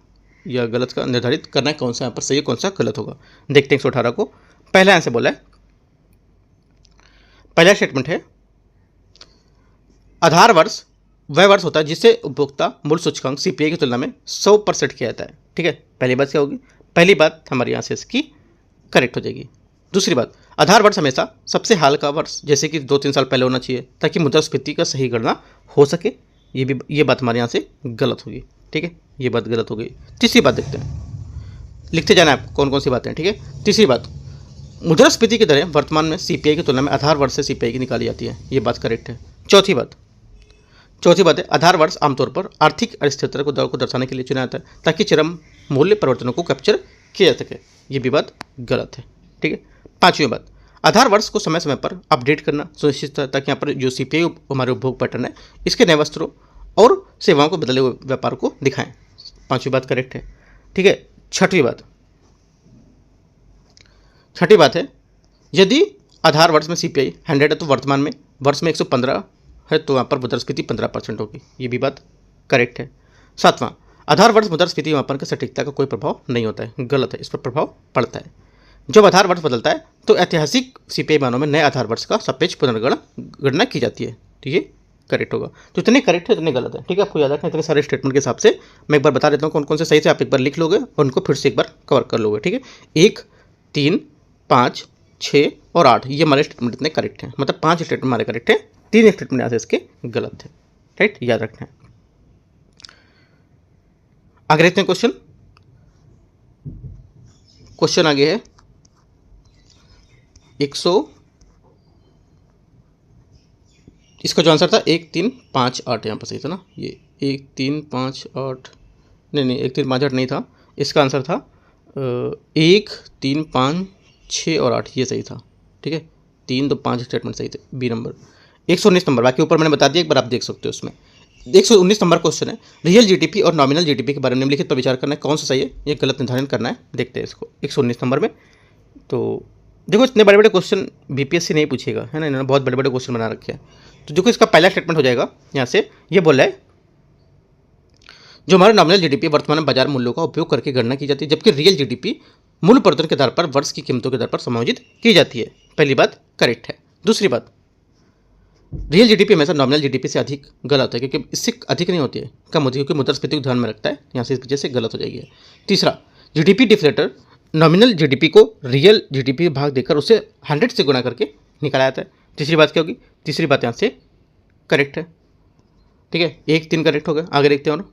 निर्धारित करना है, कौन सा यहाँ पर सही है कौन सा गलत होगा। देखते हैं 118 को। पहला आंसर बोला है, पहला स्टेटमेंट है आधार वर्ष वह वर्ष होता है जिससे उपभोक्ता मूल्य सूचकांक सीपीआई की तुलना में 100% किया जाता है। ठीक है, पहली बात क्या होगी? पहली बात हमारे यहाँ से इसकी करेक्ट हो जाएगी। दूसरी बात, आधार वर्ष हमेशा सबसे हाल का वर्ष जैसे कि 2-3 साल पहले होना चाहिए ताकि मुद्रास्फीति का सही गणना हो सके। ये बात हमारे यहाँ से गलत होगी। ठीक है, ये बात गलत हो गई। तीसरी बात देखते हैं, लिखते जाना है कौन कौन सी बातें हैं। ठीक है, तीसरी बात, मुद्रास्फीति की दरें वर्तमान में सीपीआई की तुलना में आधार वर्ष से सीपीआई की निकाली जाती है। ये बात करेक्ट है। चौथी बात है, आधार वर्ष आमतौर पर आर्थिक अस्थिरता को दर्शाने के लिए चुना जाता है ताकि चरम मूल्य परिवर्तनों को कैप्चर किया जा सके। ये भी बात गलत है। ठीक है, पांचवी बात, आधार वर्ष को समय समय पर अपडेट करना सुनिश्चित है ताकि यहाँ पर जो सीपीआई हमारे उपभोग पैटर्न है इसके नए वस्त्रों और सेवाओं को बदले हुए व्यापार को दिखाएं। पांचवी बात करेक्ट है। ठीक है, छठी बात है, यदि आधार वर्ष में सीपीआई 100 है तो वर्तमान में वर्ष में 115 है तो यहाँ पर मुद्रास्फीति 15% होगी। ये भी बात करेक्ट है। सातवां, आधार वर्ष मुद्रास्फीति मापन की सटीकता का कोई प्रभाव नहीं होता है। गलत है, इस पर प्रभाव पड़ता है। जब आधार वर्ष बदलता है तो ऐतिहासिक सीपीआई मानों में नए आधार वर्ष का सापेक्ष पुनर्गणना की जाती है। ठीक है, करेक्ट होगा। तो इतने करेक्ट है इतने गलत है। ठीक है, आपको याद रखना इतने सारे स्टेटमेंट के हिसाब से मैं एक बार बता देता हूँ कौन कौन से सही से आप एक बार लिख लोगे और उनको फिर से एक बार कवर कर लोगे। ठीक है, 1, 3, 5, 6 और 8 ये हमारे स्टेटमेंट इतने करेक्ट हैं। मतलब 5 स्टेटमेंट हमारे करेक्ट है, 3 स्टेटमेंट यहाँ से इसके गलत है। राइट, याद रखना है। आगे देखते हैं क्वेश्चन आगे है 100, इसका जो आंसर था 1, 3, 5, 8 यहाँ पर सही था ना। ये 1, 3, 5, 8 नहीं 1, 3, 5, 8 नहीं था। इसका आंसर था 1, 3, 5, 6 और 8 ये सही था। ठीक है, 3, 2, 5 स्टेटमेंट सही थे। B number. 119 नंबर, बाकी ऊपर मैंने बता दिया, एक बार आप देख सकते हो उसमें। 119 नंबर क्वेश्चन है, रियल जीडीपी और नॉमिनल जीडीपी के बारे में निम्नलिखित पर विचार करना है, कौन सा सही है ये गलत निर्धारण करना है। देखते हैं इसको 119 नंबर में। तो देखो इतने बड़े बड़े क्वेश्चन बीपीएससी नहीं पूछेगा, है ना, इन्होंने बहुत बड़े बड़े क्वेश्चन बना रखे हैं। तो देखो इसका पहला स्टेटमेंट हो जाएगा यहाँ से, ये बोल रहा है जो हमारा नॉमिनल जीडीपी वर्तमान में बाजार मूल्यों का उपयोग करके गणना की जाती है, जबकि रियल जीडीपी मूल्य परिवर्तन के आधार पर वर्ष की कीमतों के आधार पर समायोजित की जाती है। पहली बात करेक्ट है। दूसरी बात, रियल जीडीपी हमेशा नॉमिनल जीडीपी से अधिक गलत है क्योंकि इससे अधिक नहीं होती है, कम होती है क्योंकि मुद्रास्फीति को ध्यान में रखता है, यहाँ से इस वजह से गलत हो जाएगी। तीसरा, जीडीपी डिफ्लेटर नॉमिनल जीडीपी को रियल जीडीपी भाग देकर उसे 100 से गुणा करके निकाला जाता है। तीसरी बात क्या होगी? तीसरी बात यहाँ से करेक्ट है। ठीक है, 1, 3 करेक्ट हो गया। आगे देखते हैं। और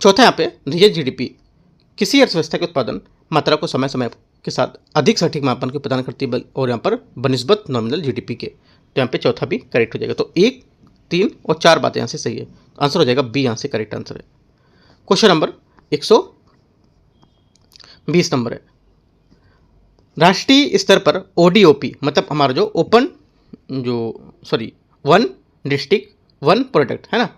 चौथा यहाँ पे रियल जीडीपी किसी अर्थव्यवस्था के उत्पादन मात्रा को समय समय के साथ अधिक सटीक मापन को प्रदान करती है और यहाँ पर बनिस्बत नॉमिनल जीडीपी के, तो यहाँ पे चौथा भी करेक्ट हो जाएगा। तो 1, 3 और 4 बातें यहाँ से सही है, आंसर हो जाएगा बी, यहाँ से करेक्ट आंसर है। क्वेश्चन नंबर 120 नंबर है, राष्ट्रीय स्तर पर ओडीओपी मतलब हमारा जो वन डिस्ट्रिक्ट वन प्रोडक्ट है ना,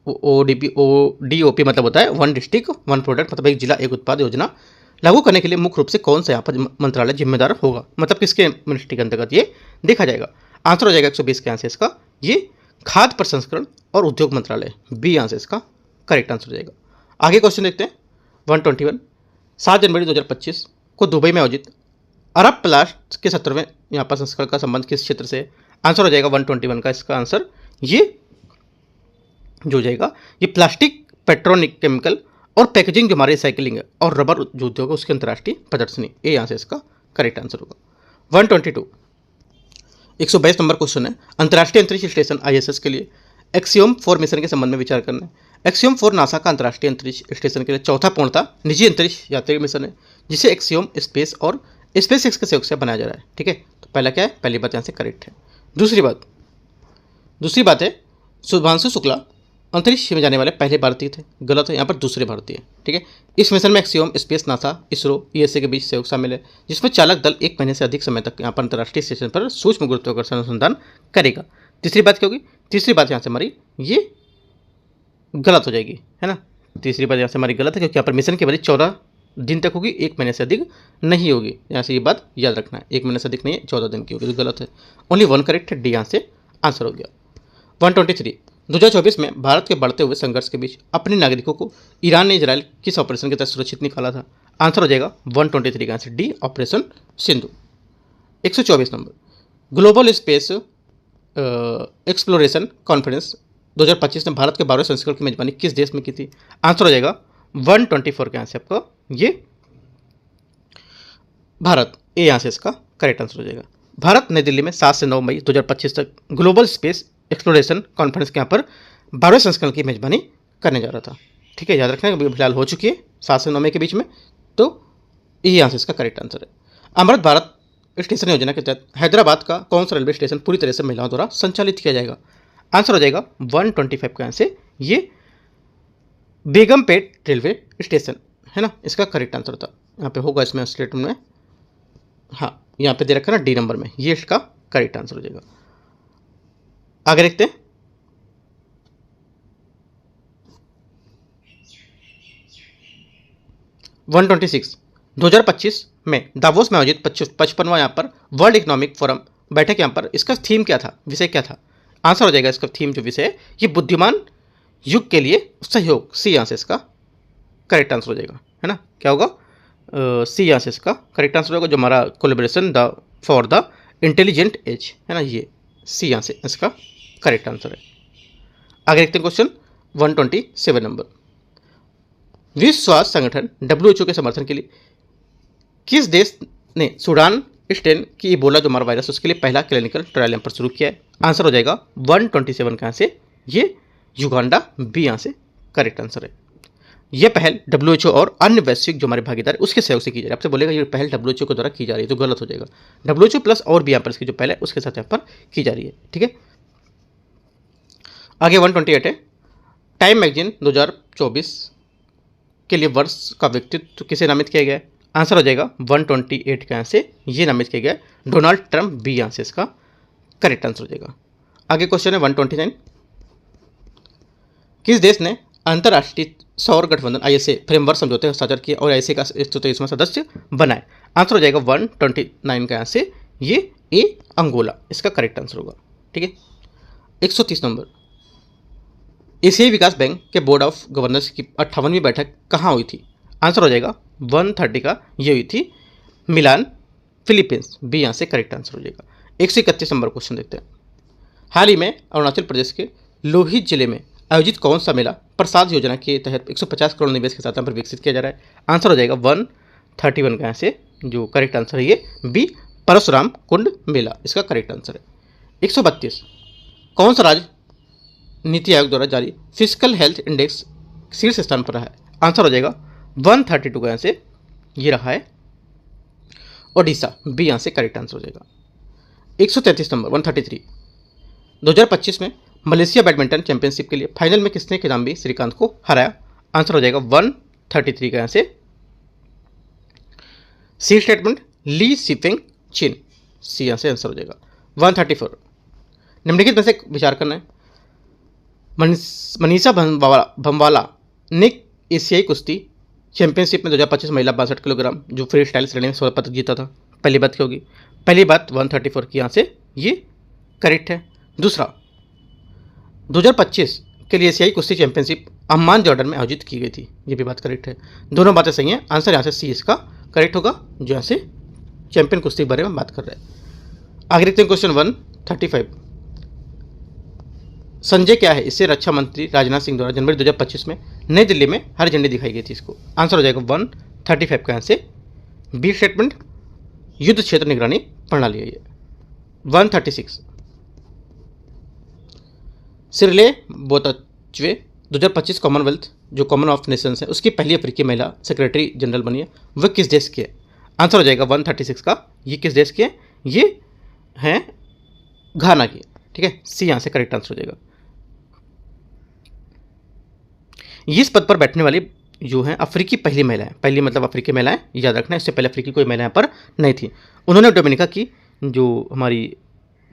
ओडीओपी मतलब होता है वन डिस्ट्रिक्ट वन प्रोडक्ट, मतलब एक जिला एक उत्पाद योजना लागू करने के लिए मुख्य रूप से कौन सा यहाँ पर मंत्रालय जिम्मेदार होगा, मतलब किसके मिनिस्ट्री के अंतर्गत ये देखा जाएगा। आंसर हो जाएगा 120 के आंसर इसका, ये खाद्य प्रसंस्करण और उद्योग मंत्रालय, बी आंसर इसका करेक्ट आंसर हो जाएगा। आगे क्वेश्चन देखते हैं 121, 7 जनवरी 2025 को दुबई में आयोजित अरब प्लास के 17वें यहाँ पर संस्करण का संबंध किस क्षेत्र से? आंसर हो जाएगा 121 का इसका आंसर ये जो हो जाएगा ये प्लास्टिक, पेट्रोकेमिकल और पैकेजिंग जो हमारी रिसाइकलिंग है और रबर जो उद्योग है उसकी अंतर्राष्ट्रीय प्रदर्शनी, ये यहाँ से इसका करेक्ट आंसर होगा। 122 122 नंबर क्वेश्चन है, अंतर्राष्ट्रीय अंतरिक्ष स्टेशन ISS के लिए एक्सियोम 4 मिशन के संबंध में विचार करना है। एक्सियोम 4 नासा का अंतर्राष्ट्रीय अंतरिक्ष स्टेशन के लिए चौथा पूर्णतः निजी अंतरिक्ष यात्री मिशन है, जिसे एक्सियोम स्पेस और स्पेस एक्स के सहयोग से बनाया जा रहा है। ठीक है, तो पहला क्या है? पहली बात यहाँ से करेक्ट है। दूसरी बात है शुभांशु शुक्ला अंतरिक्ष में जाने वाले पहले भारतीय थे, गलत है, यहाँ पर दूसरे भारतीय। ठीक है, इस मिशन में axiom space, NASA, ISRO, ESA के बीच सहयोग शामिल है, जिसमें चालक दल 1 महीने से अधिक समय तक यहाँ पर अंतर्राष्ट्रीय स्टेशन पर सूक्ष्म गुरुत्वाकर्षण अनुसंधान करेगा। तीसरी बात क्या होगी? तीसरी बात यहाँ से हमारी ये गलत हो जाएगी, है ना। तीसरी बात यहाँ से हमारी गलत है, क्योंकि यहाँ पर मिशन की अवधि 14 दिन तक होगी, 1 महीने से अधिक नहीं होगी। यहाँ से ये बात याद रखना है, 1 महीने से अधिक नहीं है, 14 दिन की होगी, तो गलत है। ओनली 1 करेक्ट है, डी यहाँ से आंसर हो गया। 123 2024 में भारत के बढ़ते हुए संघर्ष के बीच अपने नागरिकों को ईरान ने इजराइल किस ऑपरेशन के तहत सुरक्षित निकाला था? आंसर हो जाएगा 123 का answer D, operation Sindhu. 124 number, global space exploration conference 2025 में भारत के 12वें संस्करण की मेजबानी किस देश में की थी? आंसर हो जाएगा 124 के आंसर आपका ये भारत, ए यहाँ से इसका करेक्ट आंसर हो जाएगा। भारत नई दिल्ली में 7 से 9 मई 2025 तक ग्लोबल स्पेस एक्सप्लोरेशन कॉन्फ्रेंस के यहाँ पर 12वें संस्करण की मेजबानी करने जा रहा था। ठीक है, याद रखना, फिलहाल हो चुकी है 7 से 9 मई के बीच में, तो ये यहाँ से इसका करेक्ट आंसर है। अमृत भारत स्टेशन योजना के तहत हैदराबाद का कौन सा रेलवे स्टेशन पूरी तरह से महिलाओं द्वारा संचालित किया जाएगा? आंसर हो जाएगा 125 का आंसर ये बेगमपेट रेलवे स्टेशन, है ना, इसका करेक्ट आंसर था। यहाँ पे होगा इसमें स्टेटमेंट में, हाँ यहाँ पे दे रखा ना डी नंबर में, ये इसका करेक्ट आंसर हो जाएगा। आगे देखते हैं। वन 2025 में दावोस में आयोजित 55वां यहाँ पर वर्ल्ड इकोनॉमिक फोरम बैठक, यहाँ पर इसका थीम क्या था, विषय क्या था? आंसर हो जाएगा इसका थीम जो विषय है ये बुद्धिमान युग के लिए सहयोग, सी यहाँ से इसका करेक्ट आंसर हो जाएगा, है ना। क्या होगा? सी यहाँ से इसका करेक्ट आंसर होगा, जो हमारा collaboration for the intelligent age, है ना, ये सी यहाँ से इसका करेक्ट आंसर है। आगे देखते हैं क्वेश्चन 127 नंबर, विश्व स्वास्थ्य संगठन WHO के समर्थन के लिए किस देश ने सूडान स्ट्रेन की इबोला जो हमारा वायरस उसके लिए पहला क्लिनिकल ट्रायल यहाँ पर शुरू किया है? आंसर हो जाएगा 127 का यहाँ से ये युगांडा, बी यहाँ से करेक्ट आंसर है। यह पहल WHO और अन्य वैश्विक जो हमारे भागीदार उसके सहयोग से की जा रही है। आपसे बोलेगा ये पहल WHO के द्वारा की जा रही है, तो गलत हो जाएगा। WHO प्लस और भी यहाँ पर इसकी जो पहल है उसके साथ यहाँ पर की जा रही है। ठीक है, आगे 128 है, टाइम मैगजीन 2024 के लिए वर्ष का व्यक्तित्व किसे नामित किया गया है? आंसर हो जाएगा 128 का यहाँ से ये नामित किया गया है डोनाल्ड ट्रंप, बी यहाँ से इसका करेक्ट आंसर हो जाएगा। आगे क्वेश्चन है 129, किस देश ने अंतर्राष्ट्रीय सौर गठबंधन ISA फ्रेमवर्क समझौते हस्ताक्षर किए और ISA का 123वां सदस्य बनाए? आंसर हो जाएगा 129 का यहाँ से ये ए, अंगोला, इसका करेक्ट आंसर होगा। ठीक है, 130 नंबर, एशियाई विकास बैंक के बोर्ड ऑफ गवर्नर्स की 58वीं बैठक कहाँ हुई थी? आंसर हो जाएगा 130 का ये हुई थी मिलान, फिलीपींस, बी यहाँ से करेक्ट आंसर हो जाएगा। 131 नंबर क्वेश्चन देखते हैं, हाल ही में अरुणाचल प्रदेश के लोहित जिले में आयोजित कौन सा मेला प्रसाद योजना के तहत 150 करोड़ निवेश के साथ यहाँ पर विकसित किया जा रहा है? आंसर हो जाएगा 131 का यहाँ से जो करेक्ट आंसर है ये बी, परशुराम कुंड मेला, इसका करेक्ट आंसर है। 132, कौन सा राज्य नीति आयोग द्वारा जारी फिजिकल हेल्थ इंडेक्स शीर्ष स्थान पर रहा है? आंसर हो जाएगा 132 का यहाँ से ये रहा है ओडिशा, बी यहाँ से करेक्ट आंसर हो जाएगा। 133 नंबर 133, 2025 में मलेशिया बैडमिंटन चैंपियनशिप के लिए फाइनल में किसने किदाम्बी श्रीकांत को हराया? आंसर हो जाएगा 133 का यहाँ से सी स्टेटमेंट ली सिफिंग चिन, सी यहाँ से आंसर हो जाएगा। 134, निम्नलिखित में से विचार करना है, मनीषा भंवाला ने एशियाई कुश्ती चैंपियनशिप में 2025 महिला 62 किलोग्राम जो फ्री स्टाइल श्रेणी में स्वर्ण पदक जीता था। पहली बात क्या होगी? पहली बात 134 की यहाँ से ये करेक्ट है। दूसरा, 2025 के लिए एशियाई कुश्ती चैंपियनशिप अम्मान जॉर्डन में आयोजित की गई थी। ये भी बात करेक्ट है, दोनों बातें सही हैं। आंसर यहाँ से सी इसका करेक्ट होगा, जो यहाँ से चैंपियन कुश्ती के बारे में बात कर रहे हैं। आगे देखते हैं क्वेश्चन 135। संजय क्या है? इससे रक्षा मंत्री राजनाथ सिंह द्वारा जनवरी 2025 में नई दिल्ली में हरी झंडी दिखाई गई थी। इसको आंसर हो जाएगा 135 का। यहाँ से बी स्टेटमेंट युद्ध क्षेत्र निगरानी प्रणाली है ये। 136 सिरले बोतचवे 2025 कॉमनवेल्थ जो कॉमन ऑफ नेशंस है उसकी पहली अफ्रीकी महिला सेक्रेटरी जनरल बनी है, वह किस देश की है? आंसर हो जाएगा 136 का, ये किस देश की है? ये है घाना की। ठीक है, सी यहाँ से करेक्ट आंसर हो जाएगा। इस पद पर बैठने वाली जो है अफ्रीकी पहली महिला है, पहली मतलब अफ्रीकी महिला है, याद रखना, इससे पहले अफ्रीकी कोई महिला यहाँ पर नहीं थी। उन्होंने डोमिनिका की जो हमारी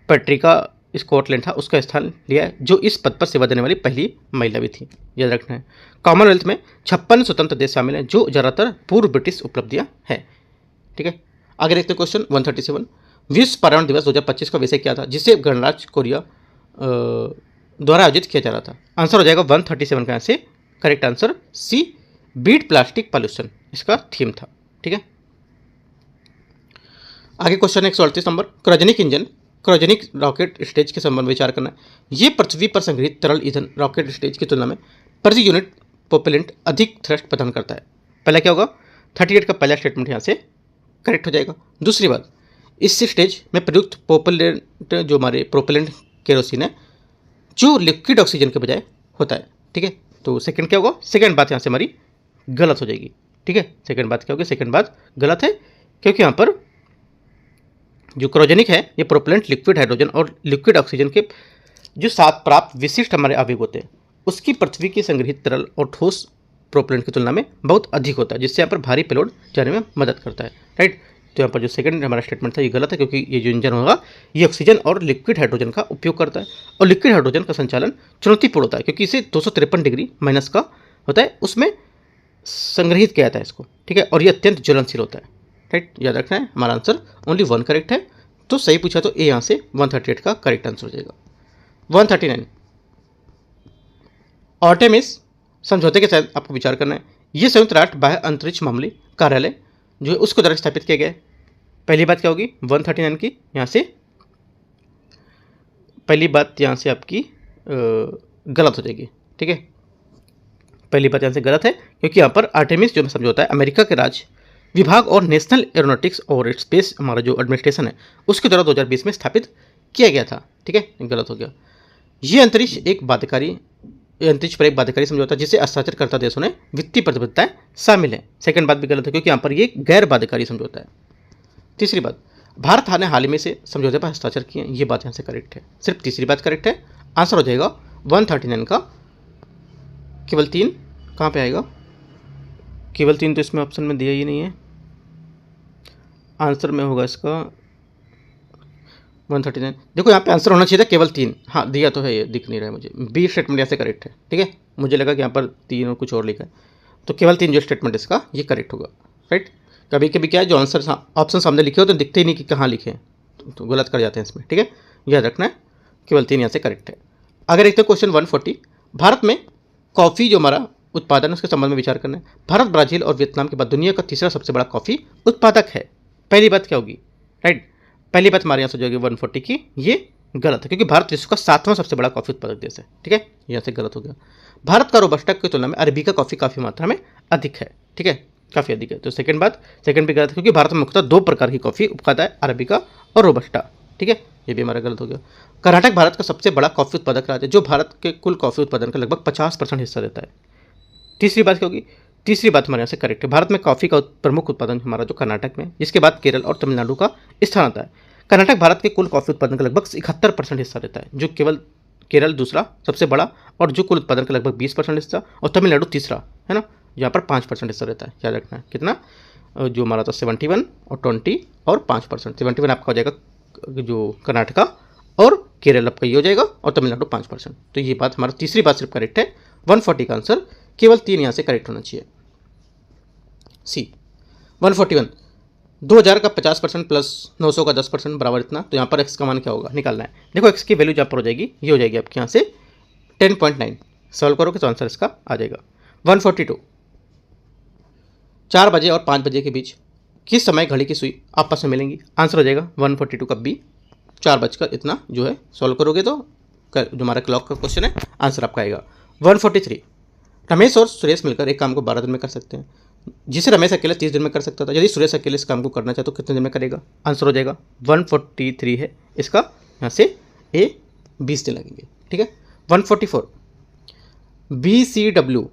पैट्रिका स्कॉटलैंड था उसका स्थान लिया है, जो इस पद पर सेवा देने वाली पहली महिला भी थी, याद रखना है। कॉमनवेल्थ में 56 स्वतंत्र देश शामिल हैं, जो ज़्यादातर पूर्व ब्रिटिश उपलब्धियां हैं। ठीक है, आगे देखते हैं क्वेश्चन 137। विश्व पर्यावरण दिवस 2025 का विषय क्या था, जिसे गणराज्य कोरिया द्वारा आयोजित किया जा रहा था? आंसर हो जाएगा 137 का। यहाँ से correct answer C beat plastic pollution इसका थीम था। ठीक है, आगे क्वेश्चन 138 नंबर। Cryogenic engine cryogenic rocket stage के संबंध में विचार करना है। ये पृथ्वी पर संग्रहित तरल ईंधन रॉकेट स्टेज की तुलना में प्रति यूनिट प्रोपेलेंट अधिक थ्रस्ट प्रदान करता है। पहला क्या होगा? 38 का पहला स्टेटमेंट यहाँ से करेक्ट हो जाएगा। दूसरी बात, इस स्टेज में प्रयुक्त प्रोपेलेंट जो हमारे प्रोपेलेंट केरोसिन है, जो लिक्विड ऑक्सीजन के बजाय होता है। ठीक है, तो सेकंड क्या होगा? सेकंड बात यहाँ से हमारी गलत हो जाएगी। ठीक है, सेकंड बात क्या होगी? सेकंड बात गलत है, क्योंकि यहाँ पर जो क्रायोजेनिक है ये प्रोपेलेंट लिक्विड हाइड्रोजन और लिक्विड ऑक्सीजन के जो साथ प्राप्त विशिष्ट हमारे आवेग होते हैं उसकी पृथ्वी की संग्रहित तरल और ठोस प्रोपेलेंट की तुलना में बहुत अधिक होता है, जिससे यहाँ पर भारी पेलोड जाने में मदद करता है। राइट, तो यहाँ पर जो सेकंड हमारा स्टेटमेंट था ये गलत है, क्योंकि ये जो इंजन होगा ये ऑक्सीजन और लिक्विड हाइड्रोजन का उपयोग करता है, और लिक्विड हाइड्रोजन का संचालन चुनौतीपूर्ण होता है, क्योंकि इसे 253 डिग्री माइनस का होता है, उसमें संग्रहित किया जाता है इसको। ठीक है, और ये अत्यंत ज्वलनशील होता है। राइट, याद रखना है, हमारा आंसर ओनली 1 करेक्ट है, तो सही पूछा तो ए यहाँ से 138 का करेक्ट आंसर हो जाएगा। 139 आर्टेमिस समझौते के साथ आपको विचार करना है। ये संयुक्त राष्ट्र बाह्य अंतरिक्ष मामले कार्यालय जो है उसको द्वारा स्थापित किया गया है। पहली बात क्या होगी 139 की? यहाँ से पहली बात यहाँ से आपकी गलत हो जाएगी। ठीक है, पहली बात यहाँ से गलत है, क्योंकि यहाँ पर आर्टेमिस जो समझौता है अमेरिका के राज्य विभाग और नेशनल एरोनॉटिक्स और स्पेस हमारा जो एडमिनिस्ट्रेशन है उसके द्वारा 2020 में स्थापित किया गया था। ठीक है, गलत हो गया। ये अंतरिक्ष पर एक बाध्यकारी समझौता जिसे हस्ताक्षरकर्ता देशों ने वित्तीय प्रतिबद्धताएं शामिल है। सेकंड बात भी गलत है, क्योंकि यहाँ पर ये गैर बाध्यकारी समझौता है। तीसरी बात, भारत ने हाल ही में से समझौते पर हस्ताक्षर किए, ये बात यहाँ से करेक्ट है, सिर्फ तीसरी बात करेक्ट है। आंसर हो जाएगा 139 का केवल 3। कहाँ पे आएगा? केवल 3 तो इसमें ऑप्शन में दिया ही नहीं है, आंसर में होगा इसका 139। देखो यहाँ पे आंसर होना चाहिए था केवल 3, हाँ दिया तो है, ये दिख नहीं रहा है मुझे। बी स्टेटमेंट यहाँ से करेक्ट है। ठीक है, मुझे लगा कि यहाँ पर 3 और कुछ और लिखा है, तो केवल 3 जो स्टेटमेंट इसका ये करेक्ट होगा। राइट, कभी कभी क्या है जो आंसर ऑप्शन सामने लिखे हो तो दिखते ही नहीं कि कहाँ लिखे हैं, तो गलत कर जाते हैं इसमें। ठीक है, याद रखना है, केवल 3 यहाँ से करेक्ट है। अगर देखते हैं क्वेश्चन 140। भारत में कॉफ़ी जो हमारा उत्पादन उसके संबंध में विचार करना है। भारत ब्राजील और वियतनाम के बाद दुनिया का तीसरा सबसे बड़ा कॉफ़ी उत्पादक है। पहली बात क्या होगी? राइट, पहली बात हमारे यहाँ से जो होगी 140 की, ये गलत है, क्योंकि भारत विश्व का 7वां सबसे बड़ा कॉफ़ी उत्पादक देश है। ठीक है, यहाँ से गलत हो गया। भारत का रोबस्टा की तुलना में अरेबिका कॉफ़ी काफ़ी मात्रा में अधिक है। ठीक है, काफ़ी अधिक है, तो सेकंड भी गलत है, क्योंकि भारत में मुख्यतः 2 प्रकार की कॉफ़ी उत्पादक है, अरेबिका और रोबस्टा। ठीक है, ये भी हमारा गलत हो गया। कर्नाटक भारत का सबसे बड़ा कॉफ़ी उत्पादक राज्य है, जो भारत के कुल कॉफ़ी उत्पादन का लगभग 50% हिस्सा देता है। तीसरी बात क्या होगी? तीसरी बात हमारे यहाँ से करेक्ट है। भारत में कॉफ़ी का प्रमुख उत्पादन हमारा जो कर्नाटक में, जिसके बाद केरल और तमिलनाडु का स्थान आता है। कर्नाटक भारत के कुल कॉफ़ी उत्पादन का लगभग 71% हिस्सा देता है, जो केवल केरल दूसरा सबसे बड़ा और जो कुल उत्पादन का लगभग 20% हिस्सा, और तमिलनाडु तीसरा है ना, यहाँ पर 5% हिस्सा देता है। याद रखना है कितना, जो हमारा था 71 और 20 और 5%। 71 आपका हो जाएगा जो कर्नाटका, और केरल आपका ये हो जाएगा, और तमिलनाडु 5%। तो ये बात हमारा तीसरी बात सिर्फ करेक्ट है। 140 का आंसर केवल 3 यहाँ से करेक्ट होना चाहिए, सी। 141 2000 का 50% प्लस 900 का 10% बराबर इतना, तो यहाँ पर एक्स का मान क्या होगा निकालना है। देखो एक्स की वैल्यू जहाँ पर हो जाएगी, ये हो जाएगी आपके यहाँ से 10.9। सॉल्व करोगे तो आंसर इसका आ जाएगा 142। 4 बजे और 5 बजे के बीच किस समय घड़ी की सुई आपस में मिलेंगी? आंसर हो जाएगा 142 का बी, 4 बजकर इतना जो है सॉल्व करोगे तो जो हमारा क्लॉक का क्वेश्चन है आंसर आपका आएगा 143। रमेश और सुरेश मिलकर एक काम को 12 दिन में कर सकते हैं, जिसे रमेश अकेले 30 दिन में कर सकता था। यदि सुरेश अकेले इस काम को करना चाहे तो कितने दिन में करेगा? आंसर हो जाएगा 143 है इसका, यहाँ से ए 20 दिन लगेंगे। ठीक है। 144। BCW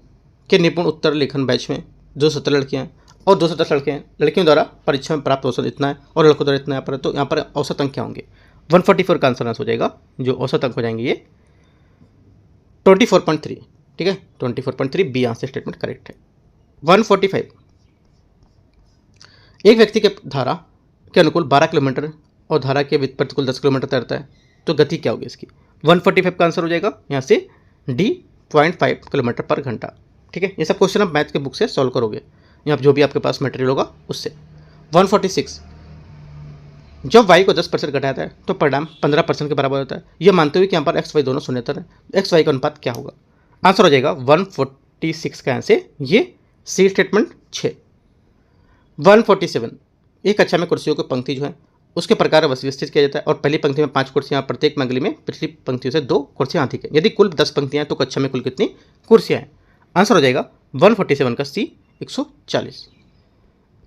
के निपुण उत्तर लेखन बैच में 270 लड़कियाँ हैं और 210 लड़के हैं। लड़कियों द्वारा परीक्षा में प्राप्त औसत इतना है और लड़कों द्वारा इतना है, तो यहाँ पर औसत अंक क्या होंगे? 144 का आंसर हो जाएगा, जो औसत अंक हो जाएंगे ये 24.3। ठीक है, 24.3 बी यहाँ से स्टेटमेंट करेक्ट है। 145। एक व्यक्ति के धारा के अनुकूल 12 किलोमीटर और धारा के प्रतिकूल 10 किलोमीटर तैरता है, तो गति क्या होगी इसकी? 145 का आंसर हो जाएगा यहाँ से डी 0.5 किलोमीटर पर घंटा। ठीक है, ये सब क्वेश्चन आप मैथ के बुक से सॉल्व करोगे, यहाँ जो भी आपके पास मटेरियल होगा उससे। 146। जब y को 10% घटाता है तो परिणाम 15% के बराबर होता है, यह मानते हुए कि यहाँ पर x y दोनों शून्यतर है, x y का अनुपात क्या होगा? आंसर हो जाएगा 146 का आंसर ये सी स्टेटमेंट 6। 147। एक कक्षा में कुर्सियों की पंक्ति जो है उसके प्रकार विस्तृत किया जाता है और पहली पंक्ति में 5 कुर्सियाँ, प्रत्येक मंगली में पिछली पंक्तियों से 2 कुर्सियाँ अधिक है। यदि कुल 10 पंक्तियाँ हैं तो कक्षा में कुल कितनी कुर्सियाँ हैं? आंसर हो जाएगा 147 का सी 140।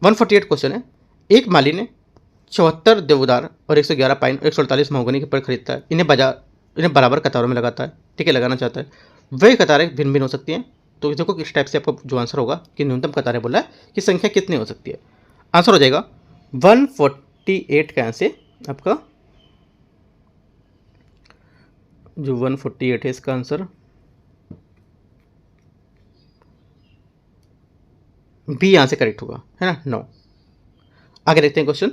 148 क्वेश्चन है, एक माली ने 74 देवदार और 111 पाइन और 148 महोगनी के पेड़ खरीदता है, इन्हें बराबर कतारों में लगाता है। ठीक है, लगाना चाहता है। वही कतारें भिन्न भिन्न हो सकती हैं, तो देखो किस टाइप से आपका जो आंसर होगा कि न्यूनतम कतारें बोला है कि संख्या कितनी हो सकती है। आंसर हो जाएगा 148 का आंसर आपका, जो 148 है इसका आंसर बी यहाँ से करेक्ट होगा, है ना, 9। आगे देखते हैं क्वेश्चन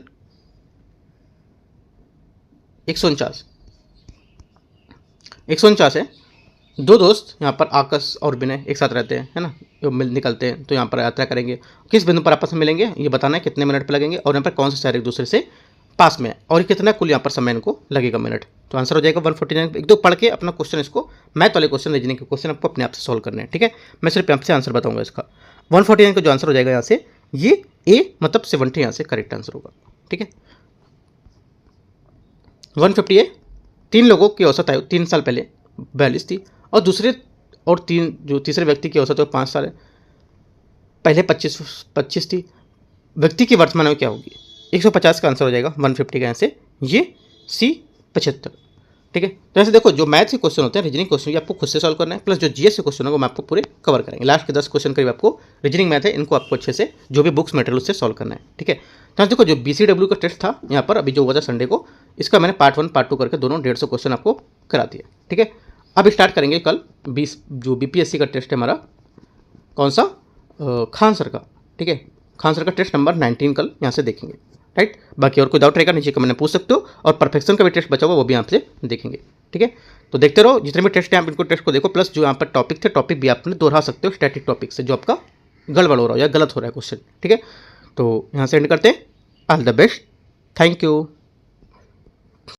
149 है। दो दोस्त यहाँ पर आकाश और विनय एक साथ रहते हैं, है ना, जो निकलते हैं तो यहाँ पर यात्रा करेंगे। किस बिंदु पर आपस में मिलेंगे ये बताना है, कितने मिनट पे लगेंगे और यहाँ पर कौन से शहर एक दूसरे से पास में है और कितना कुल यहाँ पर समय इनको लगेगा मिनट। तो आंसर हो जाएगा 149। एक दो पढ़ के अपना क्वेश्चन, इसको मैथ वाले क्वेश्चन, रीजनिंग के क्वेश्चन आपको अपने आप से सॉल्व करने हैं। ठीक है, मैं सिर्फ आपसे आंसर बताऊंगा इसका। 149 का जो आंसर हो जाएगा यहाँ से ये ए मतलब 70 यहाँ से करेक्ट आंसर होगा। ठीक है। 150 है, 3 लोगों की औसत आयु 3 साल पहले 42 थी और तीसरे व्यक्ति की औसत आयु 5 साल है, पहले 25 थी। व्यक्ति की वर्तमान आयु क्या होगी? 150 का आंसर हो जाएगा 150 का आंसर ये सी 75। ठीक है, तो ऐसे देखो जो मैथ के क्वेश्चन होते हैं, रीजनिंग क्वेश्चन ये आपको खुद से सॉल्व करना है, प्लस जो जीएस के क्वेश्चन है वो मैं आपको पूरे कवर करेंगे। लास्ट के 10 क्वेश्चन करीब आपको रीजनिंग मैथ है, इनको आपको अच्छे से जो भी बुक्स मटेरियल उससे सॉल्व करना है। ठीक है, तो देखो जो BCW का टेस्ट था यहाँ पर अभी जो हुआ था संडे को, इसका मैंने पार्ट 1 पार्ट 2 करके दोनों 150 क्वेश्चन आपको करा दिया। ठीक है, अब स्टार्ट करेंगे कल जो BPSC का टेस्ट है हमारा, कौन सा, खान सर का। ठीक है, खान सर का टेस्ट नंबर 19 कल यहाँ से देखेंगे। राइट, बाकी और कोई डाउट रहेगा नीचे कमेंट में पूछ सकते हो, और परफेक्शन का भी टेस्ट बचा हुआ वो भी आपसे देखेंगे। ठीक है, तो देखते रहो, जितने भी टेस्ट हैं आप इनको टेस्ट को देखो, प्लस जो यहाँ पर टॉपिक थे टॉपिक भी आपने दोहरा सकते हो स्टैटिक टॉपिक से जो आपका गड़बड़ हो रहा हो या गलत हो रहा है क्वेश्चन। ठीक है, तो यहाँ से एंड करते हैं। All the best, thank you.